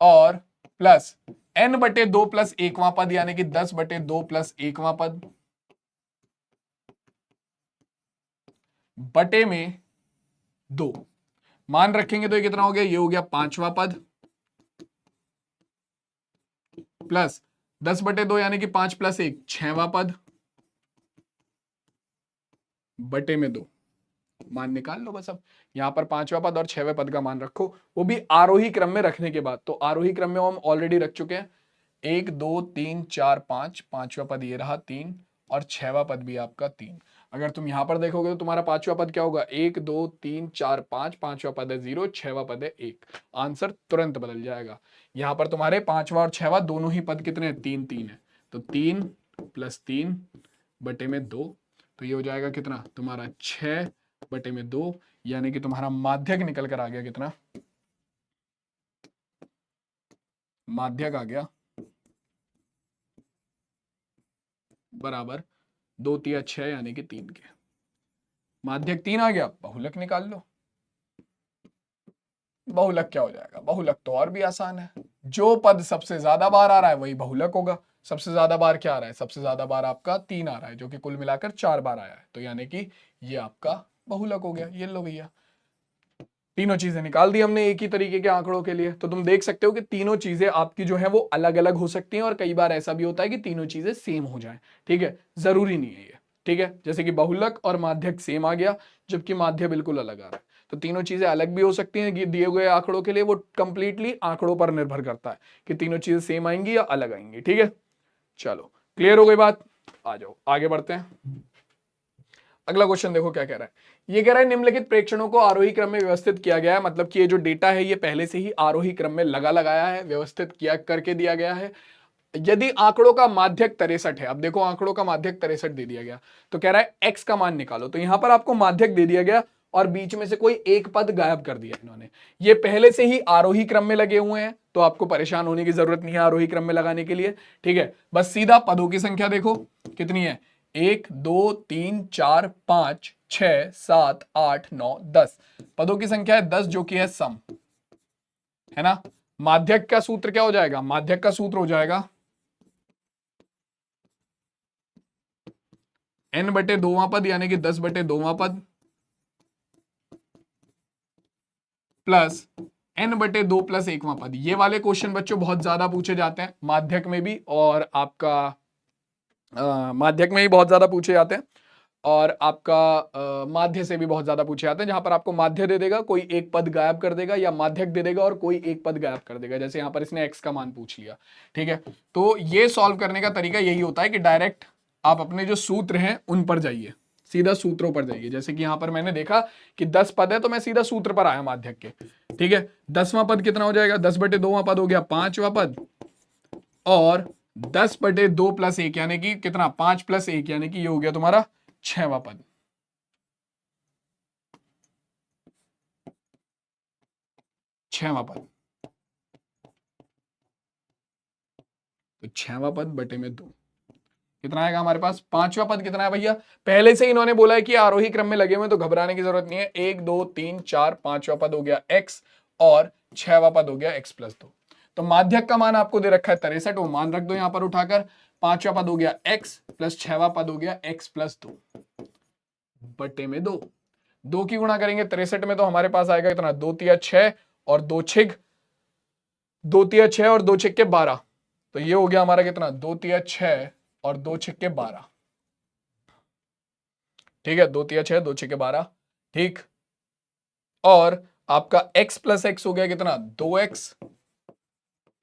और प्लस n बटे 2 प्लस एकवां पद, यानी कि 10 बटे 2 प्लस एकवां पद, बटे में 2। मान रखेंगे तो ये कितना हो गया? ये हो गया 5वां पद, प्लस 10 बटे 2 यानी कि 5 प्लस 1 6वां पद, बटे में 2। मान निकाल लो बस। अब यहां पर 5वां पद और 6वें पद का मान रखो, वो भी आरोही क्रम में रखने के बाद। तो आरोही क्रम में हम ऑलरेडी रख चुके हैं, 1 2 3 4 5, 5वां पद ये रहा 3, और 6वां पद भी आपका 3। अगर तुम यहां पर देखोगे तो तुम्हारा 5वां पद क्या होगा? 1 2 3 4 5, 5वां पद है 0, 6वां पद है 1। आंसर तुरंत बदल जाएगा। यहां पर तुम्हारे 5वां और 6वां दोनों ही पद कितने हैं? 3 3 है, तो 3 प्लस 3 बटे में 2, तो ये हो जाएगा कितना? तुम्हारा 6 बटे में 2, यानी कि तुम्हारा माध्यक निकल कर आ गया कितना? माध्यक आ गया बराबर 2 3 6, यानी कि 3 के। माध्यक 3 आ गया, बहुलक निकाल लो। बहुलक क्या हो जाएगा? बहुलक तो और भी आसान है, जो पद सबसे ज्यादा बार आ रहा है वही बहुलक होगा। सबसे ज्यादा बार क्या आ रहा है? सबसे ज्यादा बार आपका 3 आ रहा है, जो कि कुल मिलाकर 4 बार आया है, तो यानी कि ये आपका बहुलक हो गया। ये लो भैया, तीनों चीजें निकाल दी हमने एक ही तरीके के आंकड़ों के लिए। तो तुम देख सकते हो कि तीनों चीजें आपकी जो है वो अलग अलग हो सकती हैं, और कई बार ऐसा भी होता है कि तीनों चीजें सेम हो जाएं, ठीक है, जरूरी नहीं है ये, ठीक है। जैसे कि बहुलक और माध्यक सेम आ गया, जबकि माध्य बिल्कुल अलग आ रहा है। तो तीनों चीजें अलग भी हो सकती हैं दिए हुए आंकड़ों के लिए, वो कंप्लीटली आंकड़ों पर निर्भर करता है कि तीनों चीजें सेम आएंगी या अलग आएंगी, ठीक है। चलो क्लियर हो गई बात, आ जाओ आगे बढ़ते हैं। अगला क्वेश्चन देखो क्या कह रहा है। ये कह रहा है निम्नलिखित प्रेक्षणों को आरोही क्रम में व्यवस्थित किया गया है, मतलब कि ये जो डेटा है ये पहले से ही आरोही क्रम में लगाया है, व्यवस्थित किया करके दिया गया है। यदि आंकड़ों का माध्यक 63 है, अब देखो आंकड़ों का माध्यक 63 दे दिया गया, तो कह रहा है x का मान निकालो। तो यहां पर आपको माध्यक दे दिया गया और बीच में से कोई एक पद गायब कर दिया इन्होंने। ये पहले से ही आरोही क्रम में लगे हुए हैं, तो आपको परेशान होने की जरूरत नहीं है आरोही क्रम में लगाने के लिए। ठीक है, बस सीधा पदों की संख्या देखो कितनी है, 1 2 3 4 5 6 7 8 9 10 पदों की संख्या है 10, जो कि है सम, है ना। माध्यक का सूत्र क्या हो जाएगा, माध्यक का सूत्र हो जाएगा n बटे 2वां पद यानी कि 10 बटे 2वां पद प्लस n बटे 2 प्लस 1वां पद। ये वाले क्वेश्चन बच्चों बहुत ज्यादा पूछे जाते हैं माध्यक में भी, और आपका माध्यक में भी बहुत ज्यादा पूछे जाते हैं, और आपका माध्य से भी बहुत ज्यादा पूछे जाते हैं, जहां पर आपको माध्य दे देगा, कोई एक पद गायब कर देगा, या माध्यक दे देगा और कोई एक पद गायब कर देगा। जैसे यहां पर इसने x का मान पूछ लिया। ठीक है, तो ये सॉल्व करने का तरीका यही होता है कि डायरेक्ट आप अपने जो सूत्र हैं उन पर जाइए, सीधा सूत्रों पर जाइए। जैसे कि यहां पर मैंने देखा कि 10 पद है, तो मैं सीधा सूत्र पर आया माध्यक के। ठीक है, 10वां पद कितना हो जाएगा, 10 बटे 2वां पद हो गया 5वां पद, और 10 बटे 2 प्लस 1 यानी कि कितना, 5 प्लस 1 यानी कि ये हो गया तुम्हारा 6वां पद। 6वां पद, तो 6वां पद बटे में 2 कितना आएगा हमारे पास, 5वां पद कितना है भैया, पहले से इन्होंने बोला है कि आरोही क्रम में लगे हुए, तो घबराने की जरूरत नहीं है। 1 2 3 4 5वां पद हो गया x, और 6वां पद हो गया x प्लस 2। तो माध्यक का मान आपको दे रखा है 63, वो मान रख दो यहां पर उठाकर। 5वां पद हो गया x प्लस 6वां पद हो गया x प्लस 2 बटे में 2। 2 की गुणा करेंगे 63 में, तो हमारे पास आएगा कितना, 2 तिया 6 और 2 छिक, 2 तिया 6 और 2 छिक्के 12। तो ये हो गया हमारा कितना, 2 तिया 6 और 2 छिक्के 12। ठीक है, 2 तिया 6 2 छिक्के 12। ठीक, और आपका x प्लस एक्स हो गया कितना, 2x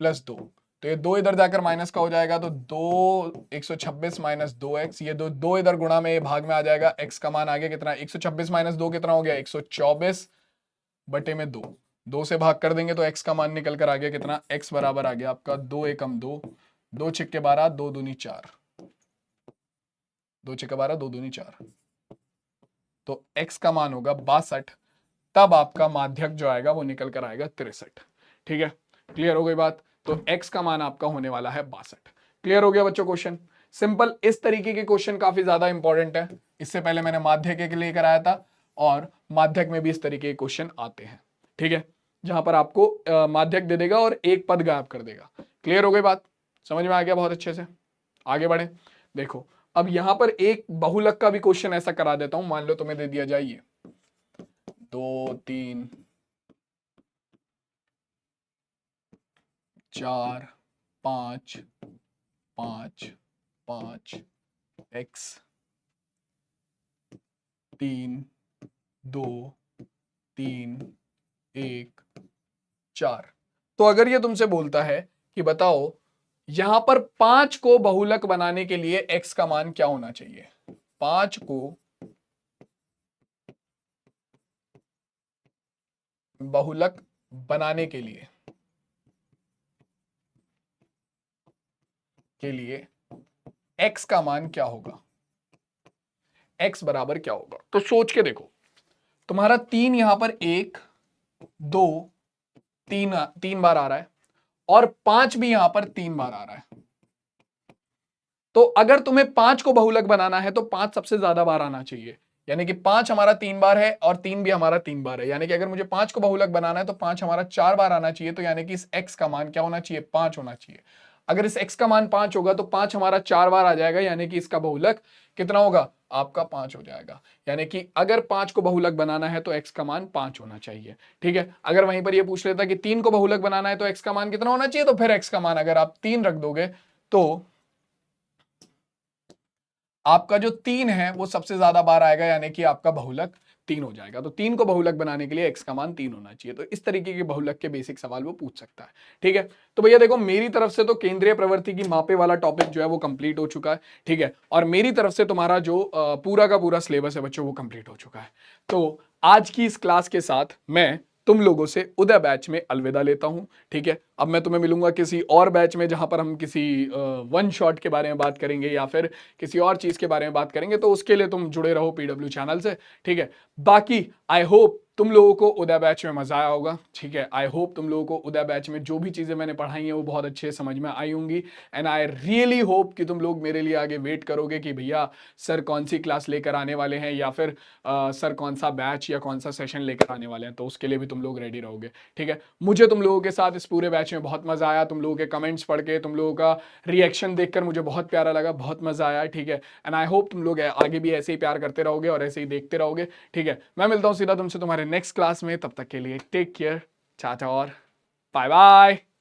प्लस 2। तो ये 2 इधर जाकर माइनस का हो जाएगा, तो 2 126 माइनस 2x, ये दो इधर गुणा में भाग में आ जाएगा। x का मान आ गया कितना, 126 माइनस 2 कितना हो गया, 124 बटे में 2। 2 से भाग कर देंगे तो x का मान निकल कर आ गया कितना, x बराबर आ गया आपका 2 एकम 2, 2 छिक्के 12, 2 दूनी 4, 2 छिक्के 12, 2 दूनी 4, तो x का मान होगा 62। तब आपका माध्यक जो आएगा वो निकल कर आएगा 63। ठीक है, क्लियर हो गई बात। तो x का मान आपका होने वाला है 62। क्लियर हो गया बच्चों क्वेश्चन, सिंपल। इस तरीके के क्वेश्चन काफी ज्यादा इंपॉर्टेंट है। इससे पहले मैंने माध्यक के लिए कराया था, और माध्यक में भी इस तरीके के क्वेश्चन आते हैं। ठीक है, जहां पर आपको माध्यक दे देगा और एक पद गायब कर देगा। क्लियर हो गई बात, समझ में आ गया बहुत अच्छे से। आगे बढ़े, देखो अब यहां पर एक बहुलक का भी क्वेश्चन ऐसा करा देता हूं। मान लो तुम्हें दे दिया जाइए 2 3 4 5 5 5 x 3 2 3 1 4। तो अगर ये तुमसे बोलता है कि बताओ यहां पर 5 को बहुलक बनाने के लिए x का मान क्या होना चाहिए, 5 को बहुलक बनाने के लिए x का मान क्या होगा, x बराबर क्या होगा। तो सोच के देखो, तुम्हारा 3 यहां पर 1 2 3 बार आ रहा है, और 5 भी यहां पर 3 बार आ रहा है। तो अगर तुम्हें 5 को बहुलक बनाना है तो 5 सबसे ज्यादा बार आना चाहिए, यानी कि 5 हमारा 3 बार है और 3 भी हमारा 3 बार है। यानी कि अगर मुझे 5 को बहुलक बनाना है तो 5 हमारा 4 बार आना चाहिए। तो यानी कि इस x का मान क्या होना चाहिए, 5 होना चाहिए। अगर इस x का मान 5 होगा तो 5 हमारा 4 बार आ जाएगा, यानी कि इसका बहुलक कितना होगा, आपका 5 हो जाएगा। यानी कि अगर 5 को बहुलक बनाना है तो x का मान 5 होना चाहिए। ठीक है, अगर वहीं पर ये पूछ लेता कि 3 को बहुलक बनाना है तो x का मान कितना होना चाहिए, तो फिर x का मान अगर आप 3 रख दोगे तो आपका जो 3 है वो सबसे ज्यादा बार आएगा, यानी कि आपका बहुलक 3 हो जाएगा। तो 3 को बहुलक बनाने के लिए x का मान 3 होना चाहिए। तो इस तरीके के बहुलक के बेसिक सवाल वो पूछ सकता है। ठीक है, तो भैया देखो मेरी तरफ से तो केंद्रीय प्रवृत्ति की मापे वाला टॉपिक जो है वो कंप्लीट हो चुका है। ठीक है, और मेरी तरफ से तुम्हारा जो पूरा का पूरा सिलेबस है बच्चों वो कंप्लीट हो चुका है। तो आज की इस क्लास के साथ मैं तुम लोगों से उदय बैच में अलविदा लेता हूं। ठीक है, अब मैं तुम्हें मिलूंगा किसी और बैच में जहां पर हम किसी वन शॉट के बारे में बात करेंगे या फिर किसी और चीज के बारे में बात करेंगे। तो उसके लिए तुम जुड़े रहो पीडब्ल्यू चैनल से। ठीक है, बाकी आई होप तुम लोगों को उदय बैच में मजा आया होगा। ठीक है, आई होप तुम लोगों को उदय बैच में जो भी चीजें मैंने पढ़ाई हैं वो बहुत अच्छे समझ में आई होंगी। एंड आई रियली होप कि तुम लोग मेरे लिए आगे वेट करोगे कि भैया सर कौन सी क्लास लेकर आने वाले हैं या फिर सर कौन सा बैच या कौन सा सेशन लेकर आने वाले हैं। तो उसके लिए भी तुम लोग रेडी रहोगे। ठीक है, मुझे तुम लोगों के साथ इस पूरे बैच में बहुत मजा आया। तुम लोगों के कमेंट्स पढ़ के, तुम लोगों का रिएक्शन देखकर मुझे बहुत प्यारा लगा, बहुत मजा आया। ठीक है, एंड आई होप तुम लोग आगे भी ऐसे ही प्यार करते रहोगे और ऐसे ही देखते रहोगे। ठीक है, मैं मिलता हूं सीधा तुमसे तुम्हारे नेक्स्ट क्लास में। तब तक के लिए टेक केयर, चाचा और बाय बाय।